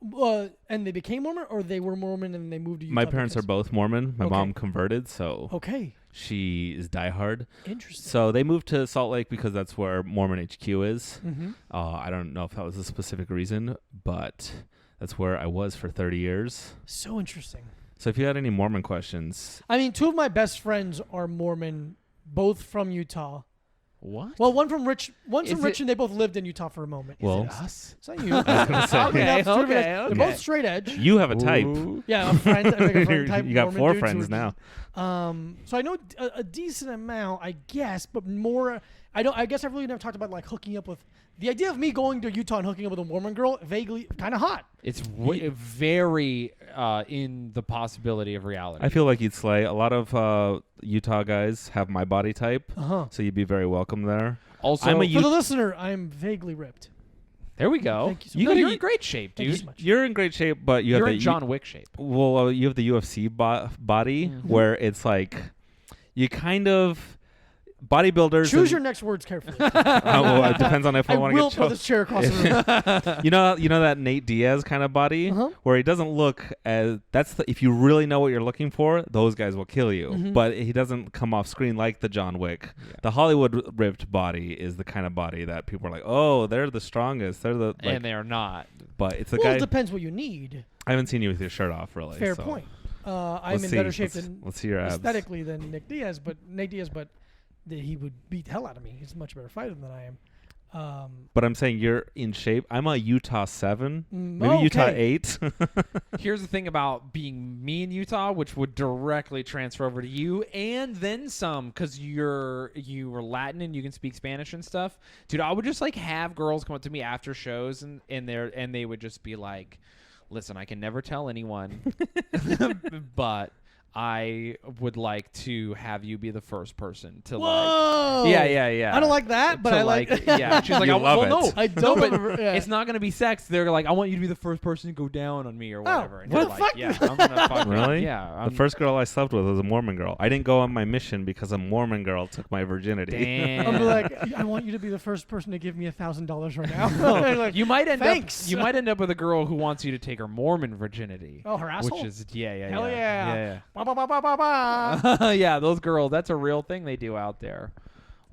and they became Mormon, or they were Mormon and they moved to Utah? My parents are both Mormon. My Okay. mom converted, so Okay, she is diehard. interesting. So they moved to Salt Lake because that's where Mormon HQ is. Mm-hmm. I don't know if that was a specific reason, but that's where I was for 30 years. So interesting. So if you had any Mormon questions, I mean, two of my best friends are Mormon, both from Utah. What? Well, one from Rich, one's Is from Rich, and they both lived in Utah for a moment. well, us? It's not you. gonna say. Okay, Enough, okay. They're both straight edge. you have a type. Yeah, a friend. I think a friend type You got Mormon 4 dudes who friends are now. So I know a decent amount, I guess, but more. I guess I've really never talked about like hooking up with. The idea of me going to Utah and hooking up with a Mormon girl, vaguely kind of hot. It's very in the possibility of reality. I feel like you'd slay. A lot of Utah guys have my body type, so you'd be very welcome there. Also, I'm a For the listener, I'm vaguely ripped. there we go. Thank you so You much. you're in great shape, Thank you dude. so much. You're in great shape, but you You're have in the John Wick shape. well, you have the UFC body where it's like you kind of bodybuilders. Choose your next words carefully. well, it depends on if I, I want will to throw get this chair across the room. you know that Nate Diaz kind of body Uh-huh. where he doesn't look as if you really know what you're looking for, those guys will kill you. Mhm. But he doesn't come off screen like the John Wick. Yeah. The Hollywood ripped body is the kind of body that people are like, oh, they're the strongest. They're the like, And they are not. but it's the Well, guy. it depends what you need. I haven't seen you with your shirt off really. Fair so point. I'm let's in see. better shape Let's- than let's see your abs. aesthetically than Nate Diaz, but he would beat the hell out of me. He's a much better fighter than I am. But I'm saying you're in shape. I'm a Utah 7, maybe Utah okay. 8. Here's the thing about being me in Utah, which would directly transfer over to you, and then some, because you were Latin and you can speak Spanish and stuff. Dude, I would just like have girls come up to me after shows and they would just be like, "Listen, I can never tell anyone, but I would like to have you be the first person to Whoa. Yeah. I don't like that, but to I like. yeah. She's like, You love well, it. no, I don't. but yeah. it's not gonna be sex. They're like, I want you to be the first person to go down on me or whatever. And what you're the like, fuck? yeah, I'm gonna fucking Really? yeah. The first girl I slept with was a Mormon girl. I didn't go on my mission because a Mormon girl took my virginity. Damn. I'm like, I want you to be the first person to give me $1,000 right now. They're like, You might end Thanks. up. You might end up with a girl who wants you to take her Mormon virginity. oh, her asshole. Which is yeah. Hell yeah. yeah. Ba, ba, ba, ba, ba, ba. Yeah, those girls, that's a real thing they do out there.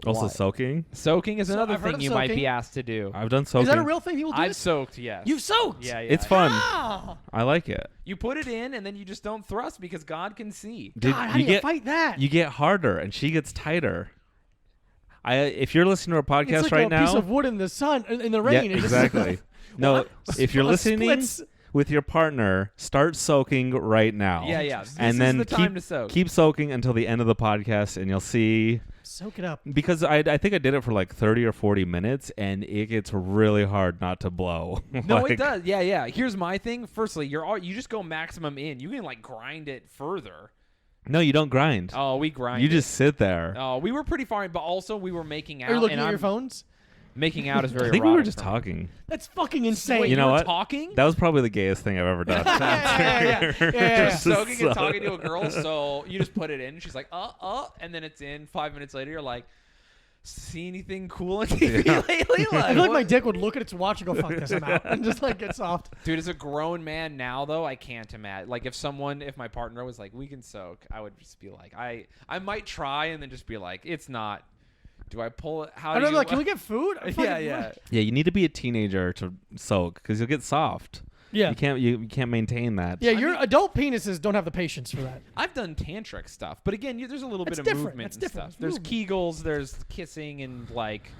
Also What? soaking. Soaking is So another I've heard thing of you might be soaking. asked to do. I've done soaking. Is that a real thing people do? I've this? soaked, yes. You've soaked. Yeah. It's fun. Ah. I like it. You put it in and then you just don't thrust because God can see. Did God, how do you fight that? You get harder and she gets tighter. If you're listening to our podcast it's like right a now, piece of wood in the sun, in the rain. yeah, It just- exactly. No, if you're It listening splits. with your partner, start soaking right now. Yeah. This And is then the time to soak. keep soaking until the end of the podcast, and you'll see. Soak it up. Because I think I did it for like 30 or 40 minutes, and it gets really hard not to blow. No, Like, it does. Yeah. Here's my thing. Firstly, you just go maximum in. You can like grind it further. No, you don't grind. Oh, we grind. You it. just sit there. Oh, we were pretty far in, but also we were making out. Are you looking and at your I'm- phones? Making out is very. I think we were erotic just for me. talking. That's fucking insane. Wait, You know were what? Talking. That was probably the gayest thing I've ever done. Yeah. Just Just soaking and so- talking to a girl, so you just put it in. She's like, and then it's in. 5 minutes later, you're like, see anything cool on TV lately? I feel like my what? dick would look at its watch and go, "Fuck this, I'm out," and just like get soft. Dude, as a grown man now, though, I can't imagine. Like, if my partner was like, we can soak, I would just be like, I might try, and then just be like, it's not. Do I pull it? How I do don't you? know. Can we get food? Yeah. Yeah, you need to be a teenager to soak because you'll get soft. Yeah. You can't maintain that. Yeah, your adult penises don't have the patience for that. I've done tantric stuff, but again, there's a little That's bit of different. movement That's and different. stuff. There's Movement. Kegels, there's kissing and like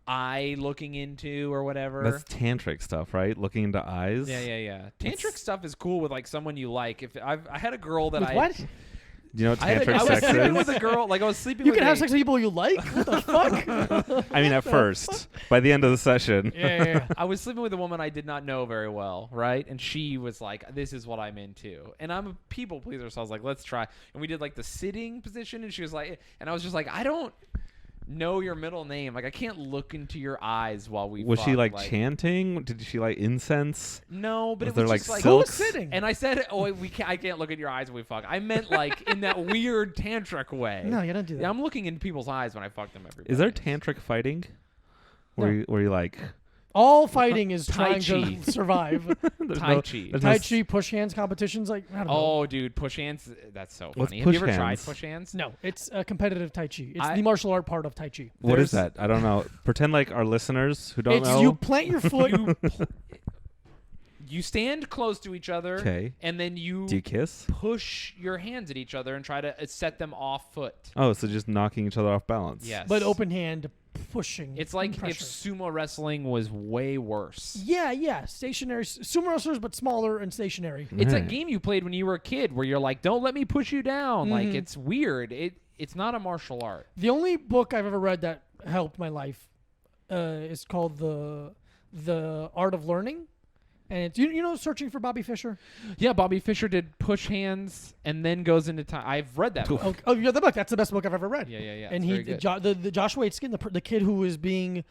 eye looking into or whatever. That's tantric stuff, right? Looking into eyes. Yeah. Tantric stuff is cool with like someone you like. If I had a girl that With I what? Do you know what I tantric was sex sleeping is? with a girl. Like I was sleeping. You with can have a- sex with people you like? What the fuck? I mean, at first. By the end of the session. Yeah. I was sleeping with a woman I did not know very well, right? And she was like, "This is what I'm into," and I'm a people pleaser, so I was like, "Let's try." And we did like the sitting position, and she was like, and I was just like, "I don't know your middle name. Like, I can't look into your eyes while we." Was she fuck. like chanting? Did she like incense? No, but Was it there, was like, just like Who was silks? sitting? And I said, "Oh, I can't look in your eyes when we fuck." I meant like in that weird tantric way. No, you don't do that. Yeah, I'm looking in people's eyes when I fuck them. Everybody. Is there tantric fighting? Where you like All fighting is Tai trying to survive. there's Tai no- Chi. there's no Tai s- Chi, push hands competitions, like, I don't know. Oh, dude, push hands. That's so What's funny. Have you push ever tried hands? push hands? No, it's a competitive Tai Chi. It's I- the martial art part of Tai Chi. What is There's- that? I don't know. Pretend like our listeners who don't It's know. you plant your foot. You stand close to each other, Okay. and then you Do you kiss? push your hands at each other and try to set them off foot. Oh, so just knocking each other off balance. Yes. But open hand pushing. It's like pressure. if sumo wrestling was way worse. Yeah. Stationary sumo wrestlers, but smaller and stationary. It's a Right. game you played when you were a kid where you're like, don't let me push you down. Like, Mhm. it's weird. It's not a martial art. The only book I've ever read that helped my life is called the Art of Learning, and it's you know Searching for Bobby Fischer. Yeah, Bobby Fischer did push hands and then goes into time. I've read that book. Oh, yeah, the book. That's the best book I've ever read. Yeah. And it's he, very good. the Joshua Aidskin, the kid who was being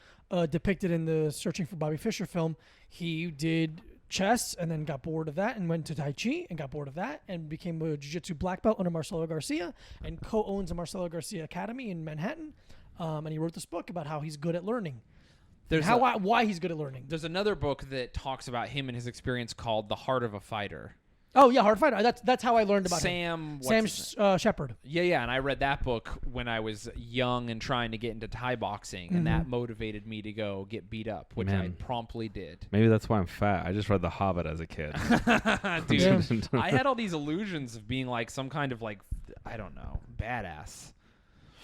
depicted in the Searching for Bobby Fischer film, he did chess and then got bored of that and went to Tai Chi and got bored of that and became a jiu-jitsu black belt under Marcelo Garcia and co-owns a Marcelo Garcia Academy in Manhattan. And he wrote this book about how he's good at learning. There's Why he's good at learning. There's another book that talks about him and his experience called The Heart of a Fighter. Oh yeah, Hard Fighter. That's how I learned about him. Sam Shepard. Yeah, and I read that book when I was young and trying to get into Thai boxing, and that motivated me to go get beat up, which I Man. promptly did. Maybe that's why I'm fat. I just read The Hobbit as a kid. Dude, Yeah. I had all these illusions of being like some kind of like, I don't know, badass.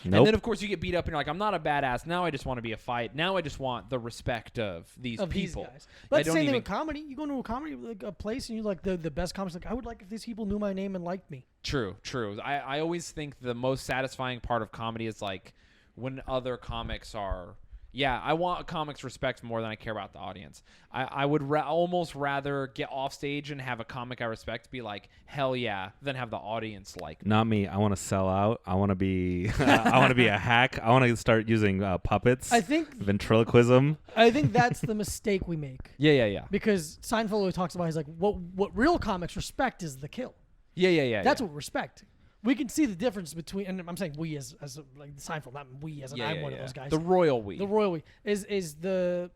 Nope. And then, of course, you get beat up and you're like, I'm not a badass. Now I just want to be a fight. Now I just want the respect of these people. Guys. But that's the don't same thing even- with comedy. You go into a comedy like a place and you're like the best comics. Like I would like if these people knew my name and liked me. True. I always think the most satisfying part of comedy is like when other comics are Yeah, I want comics respect more than I care about the audience. I would almost rather get off stage and have a comic I respect be like, hell yeah, than have the audience like me. Not me. I want to sell out. I want to be. I want to be a hack. I want to start using puppets. I think ventriloquism. I think that's the mistake we make. Yeah. Because Seinfeld always talks about, he's like, what real comics respect is the kill. Yeah. That's what we respect. We can see the difference between, and I'm saying we as like Seinfeld, not we as I'm one of those guys. The royal we. The royal we is the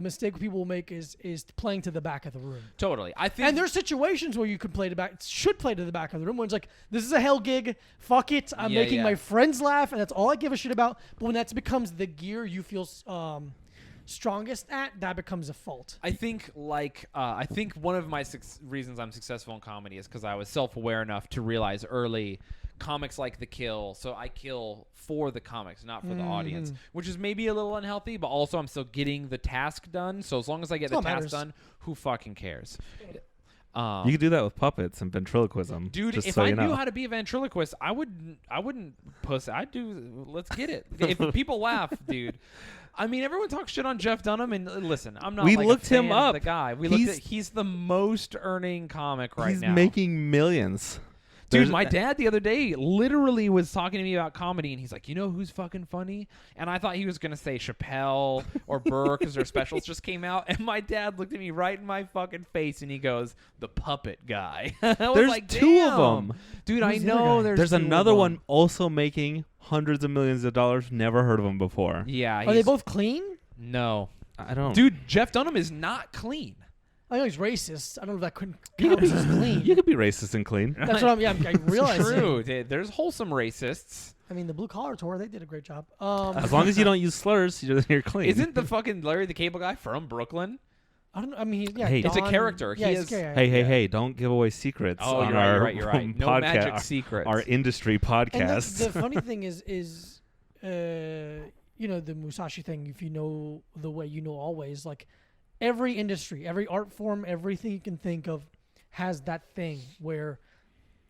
mistake people will make is playing to the back of the room. Totally. I think. And there's situations where you can should play to the back of the room when it's like, this is a hell gig, fuck it, I'm making my friends laugh, and that's all I give a shit about. But when that becomes the gear you feel strongest at, that becomes a fault. I think one of my reasons I'm successful in comedy is because I was self-aware enough to realize early comics like the kill, so I kill for the comics, not for the audience, which is maybe a little unhealthy, but also I'm still getting the task done. So as long as I get the task done, who fucking cares? You could do that with puppets and ventriloquism, dude. Just if so I you know. knew how to be a ventriloquist, I wouldn't puss. I'd do. Let's get it. If people laugh, dude. I mean, everyone talks shit on Jeff Dunham, and listen, I'm not. We like looked a fan him of up. the guy. He's the most earning comic right now. He's making millions. Dude, my dad the other day literally was talking to me about comedy, and he's like, you know who's fucking funny? And I thought he was going to say Chappelle or Burr because their specials just came out. And my dad looked at me right in my fucking face, and he goes, the puppet guy. I was There's like, two damn. of them. Dude, I Who's the other know guy? there's two another of one them. also making hundreds of millions of dollars. Never heard of him before. Yeah. Are they both clean? No. I don't. Dude, Jeff Dunham is not clean. I know he's racist. I don't know if that couldn't count as clean. You could be racist and clean. That's what I'm. Yeah, I realize. True. There's wholesome racists. I mean, the Blue Collar Tour, they did a great job. As long as you don't use slurs, you're clean. Isn't the fucking Larry the Cable Guy from Brooklyn? I don't know. I mean, yeah, Hey. It's a Don- character. Yeah, He he's is- a character. Hey! Don't give away secrets. Oh, on you're our right. You're right. No podcast, magic secrets. Our industry And podcast. the funny thing is you know, the Musashi thing. If you know the way, you know always. Like every industry, every art form, everything you can think of has that thing where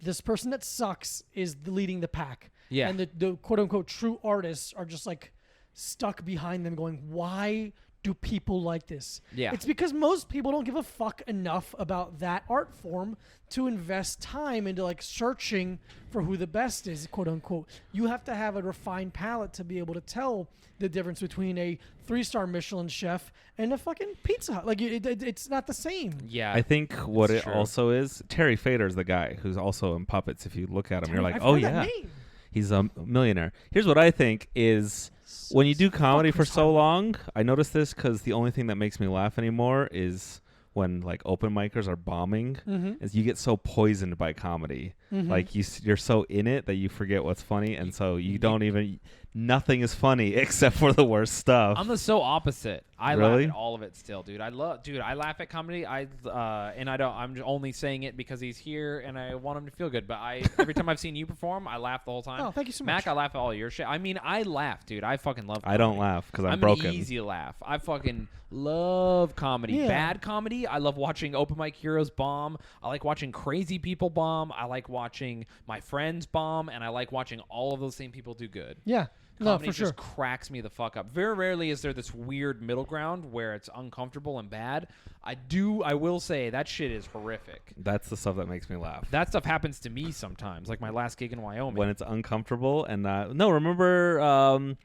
this person that sucks is leading the pack. Yeah. And the quote unquote true artists are just like stuck behind them going, why do people like this? Yeah. It's because most people don't give a fuck enough about that art form to invest time into like searching for who the best is, quote unquote. You have to have a refined palate to be able to tell the difference between a 3-star Michelin chef and a fucking Pizza Hut. Like it's not the same. Yeah. I think what That's it true. also is, Terry Fader's the guy who's also in Puppets. If you look at him, you're like, I've oh heard that yeah, name. he's a millionaire. Here's what I think is, when you do comedy for so long, I notice this because the only thing that makes me laugh anymore is when like open micers are bombing, is you get so poisoned by comedy. Like you're so in it that you forget what's funny, and so you don't even. Nothing is funny except for the worst stuff. I'm the so opposite. I Really? laugh at all of it still, dude. I laugh at comedy. I'm only saying it because he's here and I want him to feel good. But every time I've seen you perform, I laugh the whole time. Oh, thank you so Mac, much. I laugh at all your shit. I mean, I laugh, dude. I fucking love comedy. I don't laugh because I'm I'm broken. an easy laugh. I fucking love comedy. Yeah. Bad comedy. I love watching open mic heroes bomb. I like watching crazy people bomb. I like watching my friends bomb, and I like watching all of those same people do good. Yeah. Comedy No, for sure. just cracks me the fuck up. Very rarely is there this weird middle ground where it's uncomfortable and bad. I will say that shit is horrific. That's the stuff that makes me laugh. That stuff happens to me sometimes, like my last gig in Wyoming. When it's uncomfortable and remember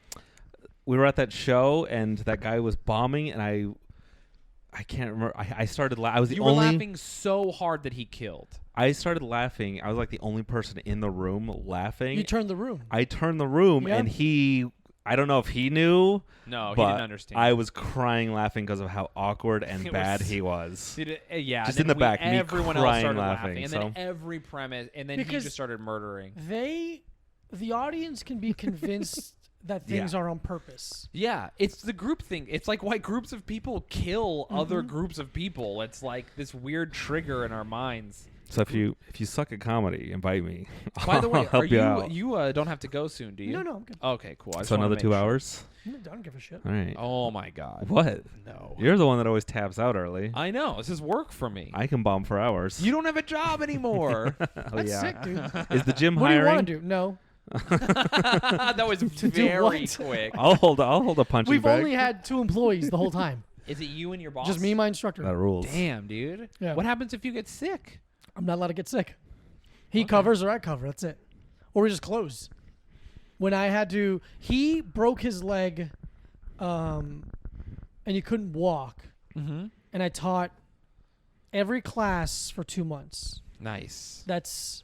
we were at that show and that guy was bombing and I can't remember. I started laughing. I was the you were only. laughing so hard that he killed. I started laughing. I was like the only person in the room laughing. You turned the room. I turned the room Yeah. and I don't know if he knew. No, he but didn't understand. I was crying laughing because of how awkward and It bad was- he was. Dude, yeah, Just then in the back, me everyone else crying started laughing, and so- then every premise, and then he Because just started murdering. The audience can be convinced that things are on purpose. Yeah, it's the group thing. It's like why groups of people kill other groups of people. It's like this weird trigger in our minds. So if you suck at comedy, invite me. By the way, I'll help are you out. you don't have to go soon, do you? No, I'm good. Okay, cool. I just So wanna another make 2 sure. hours. I don't give a shit. All right. Oh my god. What? No. You're the one that always taps out early. I know. This is work for me. I can bomb for hours. You don't have a job anymore. Oh, That's yeah. sick, dude. Is the gym What do you hiring? want to do? No. That was do very what? quick. I'll hold a punching We've bag. only had 2 employees the whole time. Is it you and your boss? Just me and my instructor. That rules. Damn, dude. Yeah. What happens if you get sick? I'm not allowed to get sick. He covers or I cover. That's it. Or we just close. When I had to, he broke his leg, and he couldn't walk. Mm-hmm. And I taught every class for 2 months. Nice. That's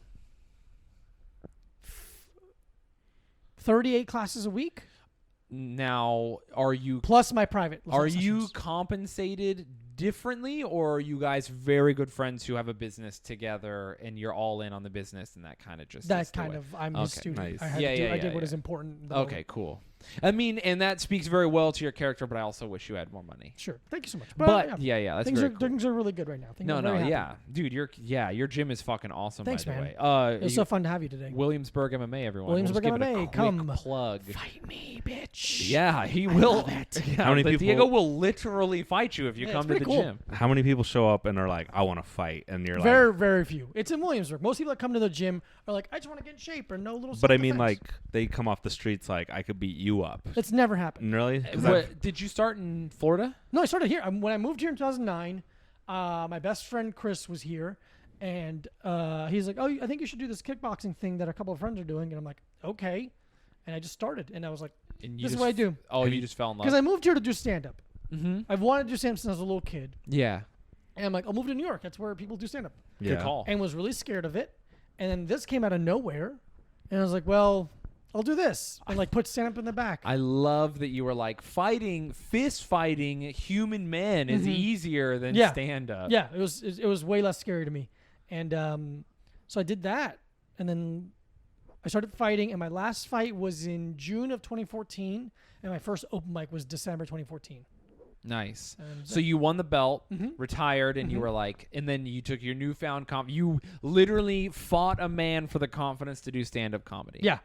38 classes a week Now, are you plus my private. are you sessions. compensated differently, or are you guys very good friends who have a business together and you're all in on the business and that kind of just is That the kind way? of, I'm his Okay, student. nice. I had Yeah, to do, yeah, I did yeah, what yeah. is important. in the Okay, moment. cool. I mean, and that speaks very well to your character, but I also wish you had more money. Sure. Thank you so much. But yeah, that's things very are cool. things are really good right now. Things No, I'm very happy. yeah, dude, your gym is fucking awesome. Thanks, by the man. way. It was so fun to have you today. Williamsburg MMA, everyone. Williamsburg we'll just give it a MMA, quick come. plug. Fight me, bitch. Yeah, he will. Yeah, How many but people- Diego will literally fight you if you Yeah, come it's to the pretty cool. gym. How many people show up and are like, I want to fight, and you're like, Very, very few. It's in Williamsburg. Most people that come to the gym are like, I just want to get in shape or no little. but I mean, self-defense. like, they come off the streets like, I could beat you up. That's never happened. Really? 'Cause What, did you start in Florida? No, I started here. When I moved here in 2009, my best friend Chris was here, and he's like, "Oh, I think you should do this kickboxing thing that a couple of friends are doing." And I'm like, "Okay," and I just started, and I was like, And "This is what I do." Oh, you just fell in love. Because I moved here to do stand-up. Mm-hmm. I've wanted to do stand-up since I was a little kid, Yeah. and I'm like, I'll move to New York. That's where people do stand-up. yeah. Good call. And was really scared of it. And then this came out of nowhere, and I was like, well, I'll do this, and like put stand-up in the back. I love that you were like fist fighting human men is easier than Yeah. stand up. Yeah, it was way less scary to me, and so I did that, and then I started fighting, and my last fight was in June of 2014, and my first open mic was December 2014. Nice. And So you won the belt, Mhm. retired, and you were like, and then you took your newfound you literally fought a man for the confidence to do stand up comedy. yeah,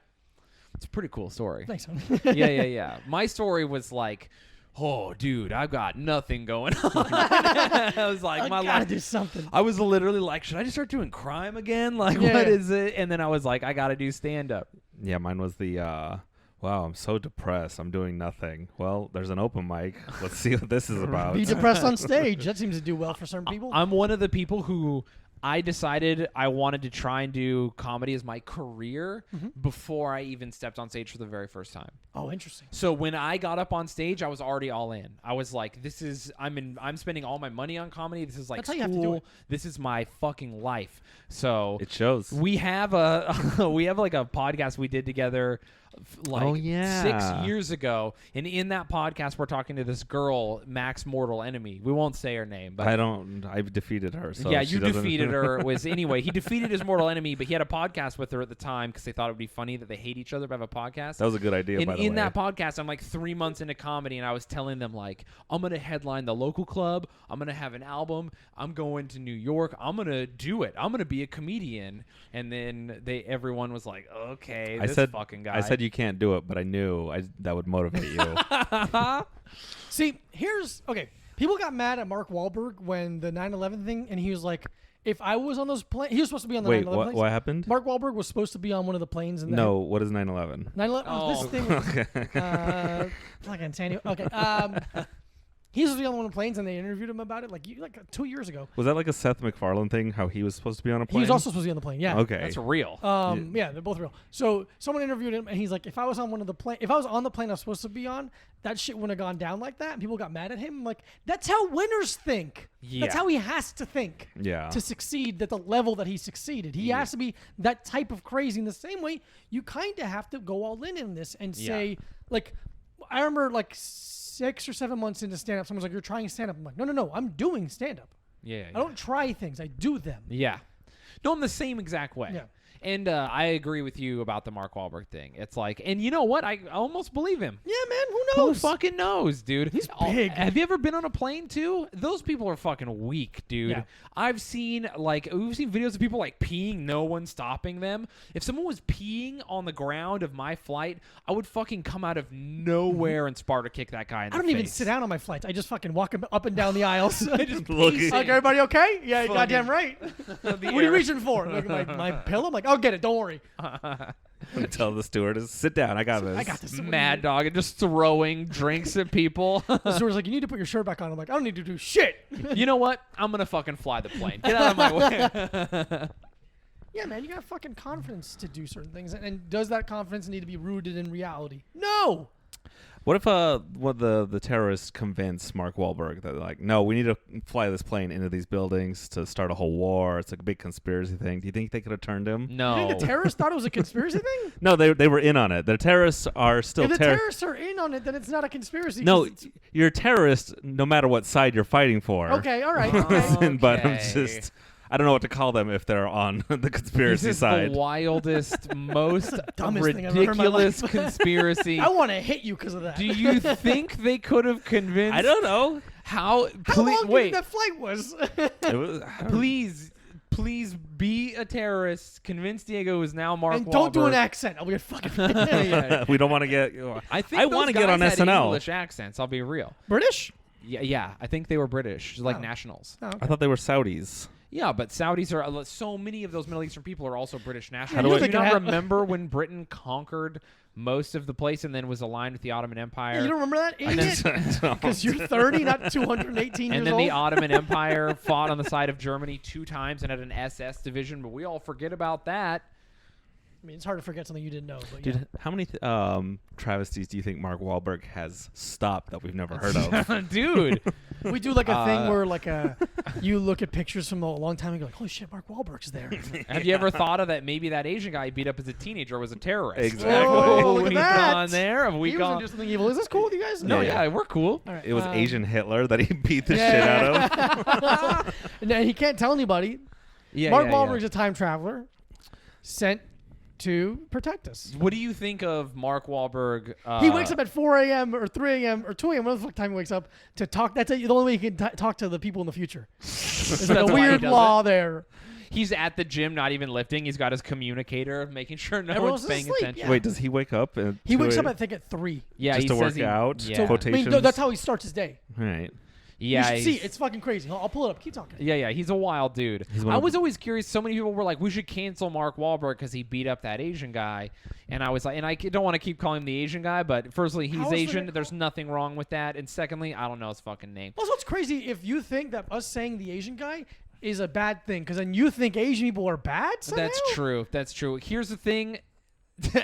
It's a pretty cool story. thanks, man. yeah. My story was like, oh, dude, I've got nothing going on. I was like, I my gotta life. do something. I was literally like, should I just start doing crime again? Like, Yeah. what is it? And then I was like, I got to do stand up. Yeah, mine was the, wow, I'm so depressed. I'm doing nothing. Well, there's an open mic. Let's see what this is about. Be depressed on stage. That seems to do well for some people. I'm one of the people who I decided I wanted to try and do comedy as my career before I even stepped on stage for the very first time. Oh, interesting. So when I got up on stage, I was already all in. I was like, I'm spending all my money on comedy. This is like That's how you school. have to do it. This is my fucking life. So It shows. we have like a podcast we did together like Oh, yeah. 6 years ago, and in that podcast we're talking to this girl, Mac's mortal enemy. We won't say her name, but I've defeated her. So yeah, she you doesn't- defeated her. Anyway, he defeated his mortal enemy, but he had a podcast with her at the time because they thought it would be funny that they hate each other but have a podcast. That was a good idea, by the way. In that podcast, I'm like 3 months into comedy, and I was telling them like, I'm gonna headline the local club. I'm gonna have an album. I'm going to New York. I'm gonna do it. I'm gonna be a comedian. And then everyone was like, okay, this fucking guy. I said you can't do it, but I knew that would motivate you. See, okay. People got mad at Mark Wahlberg when the 9/11 thing, and he was like, if I was on those planes, he was supposed to be on the Wait, 9/11 planes. what happened? Mark Wahlberg was supposed to be on one of the planes. And No, what is 9/11? 9/11 was this thing. Fucking San Diego. Okay. He was on one of the planes, and they interviewed him about it like 2 years ago. Was that like a Seth MacFarlane thing? How he was supposed to be on a plane? He was also supposed to be on the plane. Yeah. Okay. That's real. Yeah, they're both real. So someone interviewed him, and he's like, if I was on on the plane I was supposed to be on, that shit wouldn't have gone down like that. And people got mad at him. I'm like, that's how winners think. Yeah. That's how he has to think. Yeah. To succeed at the level that he succeeded. He has to be that type of crazy. In the same way, you kind of have to go all in this and say, like, I remember like 6 or 7 months into stand-up, someone's like, you're trying stand-up. I'm like, no, I'm doing stand-up. Yeah. I don't try things. I do them. Yeah. No, I'm the same exact way. Yeah. And I agree with you about the Mark Wahlberg thing. It's like, and you know what? I almost believe him. Yeah, man, who Who knows? fucking knows, dude? He's big. Have you ever been on a plane too? Those people are fucking weak, dude. Yeah. We've seen videos of people like peeing, no one stopping them. If someone was peeing on the ground of my flight, I would fucking come out of nowhere and Sparta kick that guy in the I don't face. even sit down on my flights. I just fucking walk up and down the aisles. I just Looking. pacing. Like, everybody okay? Yeah, Fucking- goddamn right. The What are you air. reaching for? Like, my pillow? I'm like, I'll get it. Don't worry. And tell the stewardess, sit down. I got this. I got this. Mad Dog and just throwing drinks at people. The steward's like, you need to put your shirt back on. I'm like, I don't need to do shit. You know what? I'm gonna fucking fly the plane. Get out of my way. Yeah, man, you got fucking confidence to do certain things. And does that confidence need to be rooted in reality? No. What if the terrorists convince Mark Wahlberg that like, no, we need to fly this plane into these buildings to start a whole war. It's like a big conspiracy thing. Do you think they could have turned him? No. You think the terrorists thought it was a conspiracy thing? No, they were in on it. The terrorists are still If the terrorists are in on it, then it's not a conspiracy. No, 'cause it's- you're a terrorist no matter what side you're fighting for. Okay, all right. Okay. But I'm Okay. just, I don't know what to call them if they're on the conspiracy This is side. the wildest, most dumbest thing I've ever heard in my ridiculous life. conspiracy. I want to hit you because of that. Do you think they could have convinced? I don't know. How? How long do you wait, think that flight was? It was, I don't- please be a terrorist. Convince Diego is now Mark And don't do an Wahlberg. accent. I'll get fucking Yeah. we don't want to get. I think I want to get on SNL. English accents. I'll be real. British. Yeah. I think they were British, like Oh. nationals. Oh, okay. I thought they were Saudis. Yeah, but Saudis are so many of those Middle Eastern people are also British nationals. How do do I- you not remember when Britain conquered most of the place and then was aligned with the Ottoman Empire? Yeah, you don't remember that, And idiot? then- Because you're 30, not 218 And years then old. the Ottoman Empire fought on the side of Germany 2 times and had an SS division, but we all forget about that. I mean, it's hard to forget something you didn't know. But Dude, yeah. how many travesties do you think Mark Wahlberg has stopped that we've never heard of? Dude. We do like a thing Uh, where like you look at pictures from a long time and go like, holy shit, Mark Wahlberg's there. Have you ever thought of that maybe that Asian guy he beat up as a teenager was a terrorist? Exactly. Oh, look Have at we that. gone there? Have we he gone? wasn't just something evil. Is this cool with you guys? No, Yeah, yeah, we're cool. All right, It was Asian Hitler that he beat the shit out of. And then he can't tell anybody. Yeah, Mark yeah, Wahlberg's a time traveler sent to protect us. What do you think of Mark Wahlberg? He wakes up at 4 a.m. or 3 a.m. or 2 a.m. whatever the fuck time he wakes up to talk. That's the only way he can talk to the people in the future. There's like That's a why he weird does law there. He's at the gym, not even lifting. He's got his communicator, making sure no Everyone's one's paying asleep, attention. yeah. Wait, does he wake up? At He wakes 2 up, I think, at 3. Yeah, just he to says work he, out? Yeah. I Quotations? mean, that's how he starts his day. All right. Yeah, you should see. he's- It's fucking crazy. I'll pull it up. Keep talking. Yeah, he's a wild dude. He's one I of was the- always curious. So many people were like, "We should cancel Mark Wahlberg because he beat up that Asian guy," and I was like, and I don't want to keep calling him the Asian guy, but firstly, he's How is Asian. that- There's nothing wrong with that, and secondly, I don't know his fucking name. Also, it's crazy if you think that us saying the Asian guy is a bad thing, because then you think Asian people are bad somehow? That's true. That's true. Here's the thing.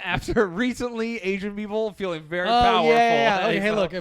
After recently, Asian people feeling very Oh, powerful. yeah. Okay, hey, so- look.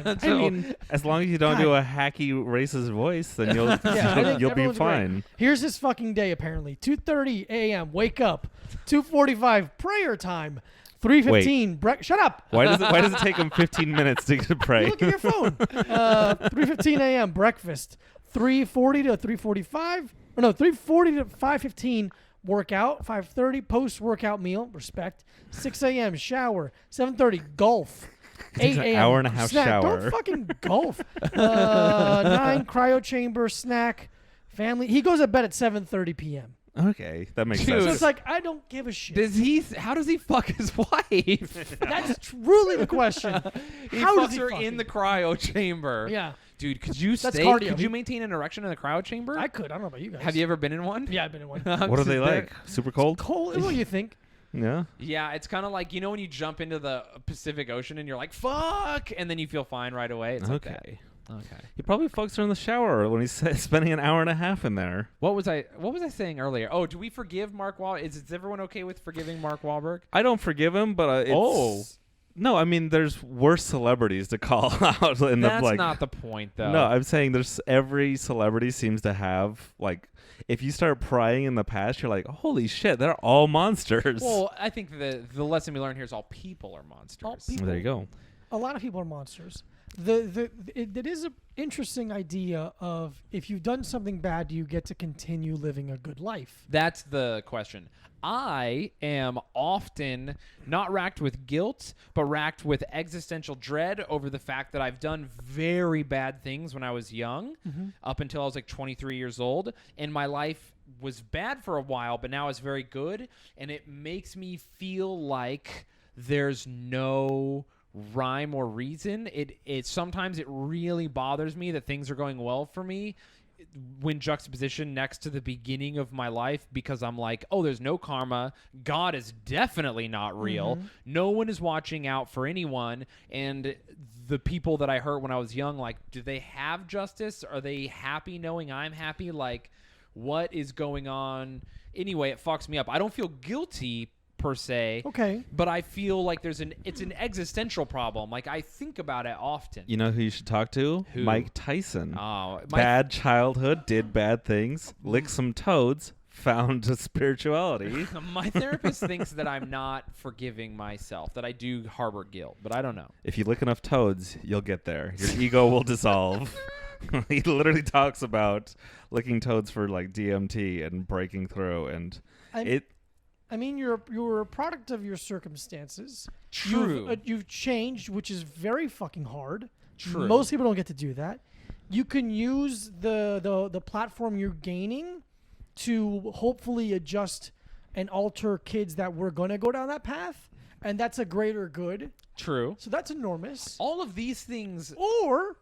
I So- mean, as long as you don't do a hacky racist voice, then you'll Yeah, I think you'll be everyone's great. fine. Here's his fucking day, apparently. 2:30 a.m., wake up. 2:45, prayer time. 3:15, shut up. Why does it take him 15 minutes to pray? You look at your phone. 3:15 a.m., breakfast. 3:40 to 3:45. Or no, 3:40 to 5:15, workout. 5:30, post-workout meal. Respect. 6 a.m., shower. 7:30, golf. takes 8 an a.m. hour and a half snack. shower. Don't fucking golf. 9, cryo chamber, snack. Family. He goes to bed at 7:30 p.m. Okay, that makes Dude. So sense. it's like, I don't give a shit. How does he fuck his wife? That's truly the question. He How fucks does he her fuck in her? the cryo chamber. Yeah, Dude, could you That's stay? cardio. Could you maintain an erection in the cryo chamber? I could. I don't know about you guys. Have you ever been in one? Yeah, I've been in one. What are they like? Super cold? Cold. What do you think? Yeah. Yeah, it's kind of like, you know, when you jump into the Pacific Ocean and you're like, fuck, and then you feel fine right away. It's like that. Okay. Okay. He probably fucks her in the shower when he's spending an hour and a half in there. What was I saying earlier? Oh, do we forgive Mark Wahlberg? Is everyone okay with forgiving Mark Wahlberg? I don't forgive him, but it's... Oh. No, I mean, there's worse celebrities to call out. In That's the, like, not the point, though. No, I'm saying there's every celebrity seems to have, like, if you start prying in the past, you're like, holy shit, they're all monsters. Well, I think the lesson we learn here is all people are monsters. All people. There you go. A lot of people are monsters. It is an interesting idea of, if you've done something bad, do you get to continue living a good life? That's the question. I am often not racked with guilt, but racked with existential dread over the fact that I've done very bad things when I was young, up until I was like 23 years old, and my life was bad for a while, but now it's very good, and it makes me feel like there's no rhyme or reason. It sometimes it really bothers me that things are going well for me when juxtaposition next to the beginning of my life, because I'm like, oh, there's no karma. God is definitely not real. No one is watching out for anyone. And the people that I hurt when I was young, like, do they have justice? Are they happy knowing I'm happy? Like, what is going on? Anyway, it fucks me up. I don't feel guilty per se. Okay. But I feel like it's an existential problem. Like, I think about it often. You know who you should talk to? Who? Mike Tyson. Oh, Bad childhood, did bad things, licked some toads, found a spirituality. My therapist thinks that I'm not forgiving myself, that I do harbor guilt, but I don't know. If you lick enough toads, you'll get there. Your ego will dissolve. He literally talks about licking toads for like DMT and breaking through, and I mean, you're a product of your circumstances. True. You've changed, which is very fucking hard. True. Most people don't get to do that. You can use the platform you're gaining to hopefully adjust and alter kids that were going to go down that path, and that's a greater good. True. So that's enormous. All of these things. Or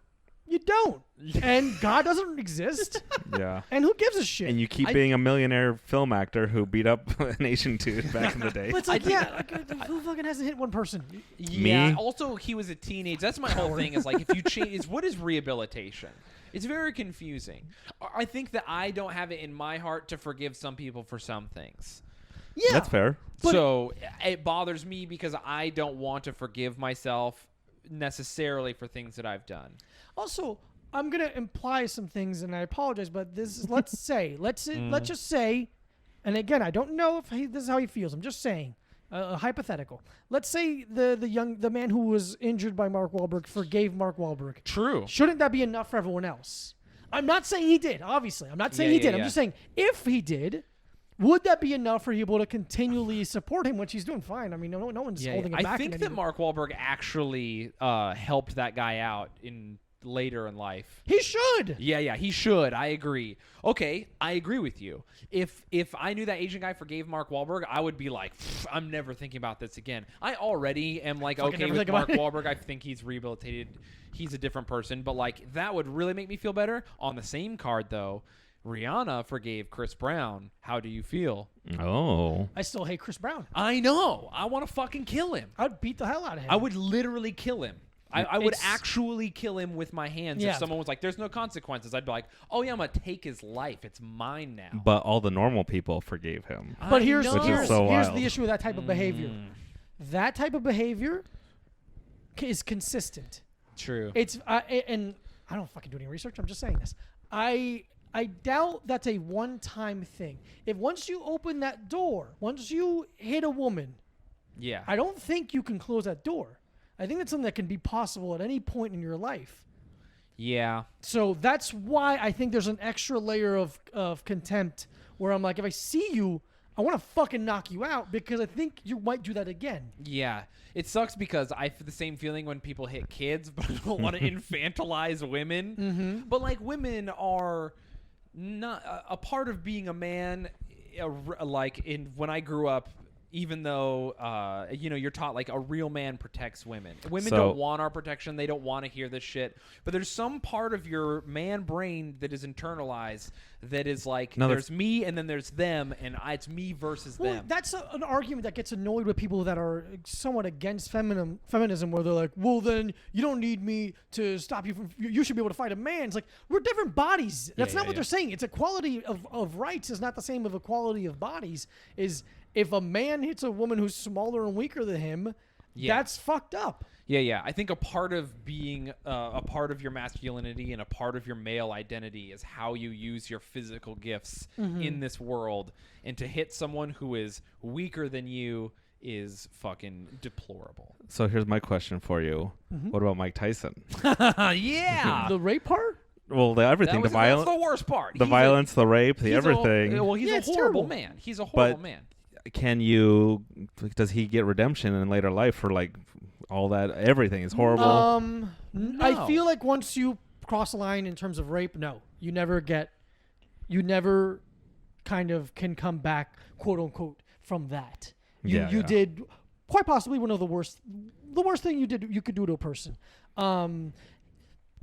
you don't, and God doesn't exist, yeah. and who gives a shit? And you keep being a millionaire film actor who beat up an Asian dude back in the day. But it's like, who fucking hasn't hit one person? Yeah. Me? Also, he was a teenager. That's my whole thing. Is like, if you change, what is rehabilitation? It's very confusing. I think that I don't have it in my heart to forgive some people for some things. Yeah, That's fair. So it bothers me because I don't want to forgive myself necessarily for things that I've done. Also, I'm gonna imply some things, and I apologize, but this is let's just say, and again, I don't know if this is how he feels. I'm just saying, a hypothetical. Let's say the man who was injured by Mark Wahlberg forgave Mark Wahlberg. True. Shouldn't that be enough for everyone else? I'm not saying he did. Obviously, I'm not saying he did. I'm just saying if he did. Would that be enough for you able to continually support him, which he's doing fine? I mean, no one's holding him back. I think that Mark Wahlberg actually helped that guy out in later in life. He should. Yeah, he should. I agree. Okay, I agree with you. If I knew that Asian guy forgave Mark Wahlberg, I would be like, I'm never thinking about this again. I already am like, okay with Mark Wahlberg. I think he's rehabilitated. He's a different person. But like, that would really make me feel better. On the same card, though, Rihanna forgave Chris Brown. How do you feel? Oh. I still hate Chris Brown. I know. I want to fucking kill him. I'd beat the hell out of him. I would literally kill him. I would actually kill him with my hands. Yeah. If someone was like, there's no consequences, I'd be like, oh yeah, I'm going to take his life. It's mine now. But all the normal people forgave him. But here's so here's wild. the issue with that type of behavior. That type of behavior is consistent. True. It's and I don't fucking do any research. I'm just saying this. I doubt that's a one-time thing. If once you open that door, once you hit a woman, Yeah. I don't think you can close that door. I think that's something that can be possible at any point in your life. Yeah. So that's why I think there's an extra layer of contempt where I'm like, if I see you, I want to fucking knock you out because I think you might do that again. Yeah. It sucks because I have the same feeling when people hit kids, but I don't want to infantilize women. Mm-hmm. But like, women are not a part of being a man. Like when I grew up, even though you're taught like a real man protects women. Women don't want our protection. They don't want to hear this shit. But there's some part of your man brain that is internalized that is like, there's me and then there's them, and it's me versus them. That's an argument that gets annoyed with people that are somewhat against feminism, where they're like, well, then you don't need me to stop you from. You should be able to fight a man. It's like, we're different bodies. That's not what they're saying. It's equality of rights is not the same of equality of bodies. Is if a man hits a woman who's smaller and weaker than him, that's fucked up. Yeah. I think a part of being a part of your masculinity and a part of your male identity is how you use your physical gifts in this world. And to hit someone who is weaker than you is fucking deplorable. So here's my question for you. What about Mike Tyson? Yeah. The rape part? Well, everything. The violence. That's the worst part. The violence, the rape, the everything. He's a horrible man. He's a horrible man. Does he get redemption in later life for like all that? Everything is horrible. No. I feel like once you cross a line in terms of rape, no, you never kind of can come back, quote unquote, from that. You did quite possibly one of the worst thing you could do to a person.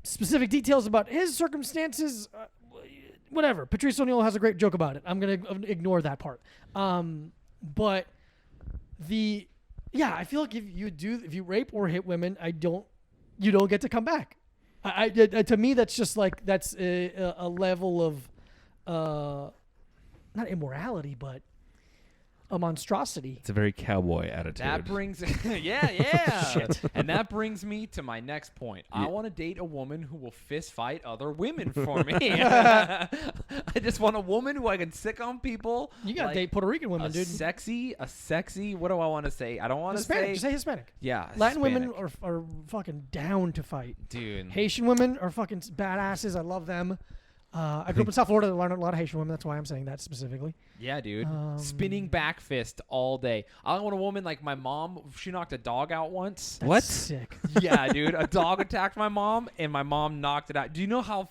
Specific details about his circumstances, whatever. Patrice O'Neal has a great joke about it. I'm gonna ignore that part. But I feel like if you rape or hit women, you don't get to come back. To me, that's just like that's a level of not immorality, but a monstrosity. It's a very cowboy attitude. That brings, Shit. And that brings me to my next point. I want to date a woman who will fist fight other women for me. I just want a woman who I can sick on people. You gotta date Puerto Rican women, dude. Sexy. What do I want to say? I don't want to say. Just say Hispanic. Yeah. Latin Hispanic. women are fucking down to fight. Dude. Haitian women are fucking badasses. I love them. I grew up in South Florida. I learned a lot of Haitian women. That's why I'm saying that specifically. Yeah, dude. Spinning back fist all day. I want a woman like my mom. She knocked a dog out once. That's sick. Yeah, dude. A dog attacked my mom, and my mom knocked it out. Do you know how...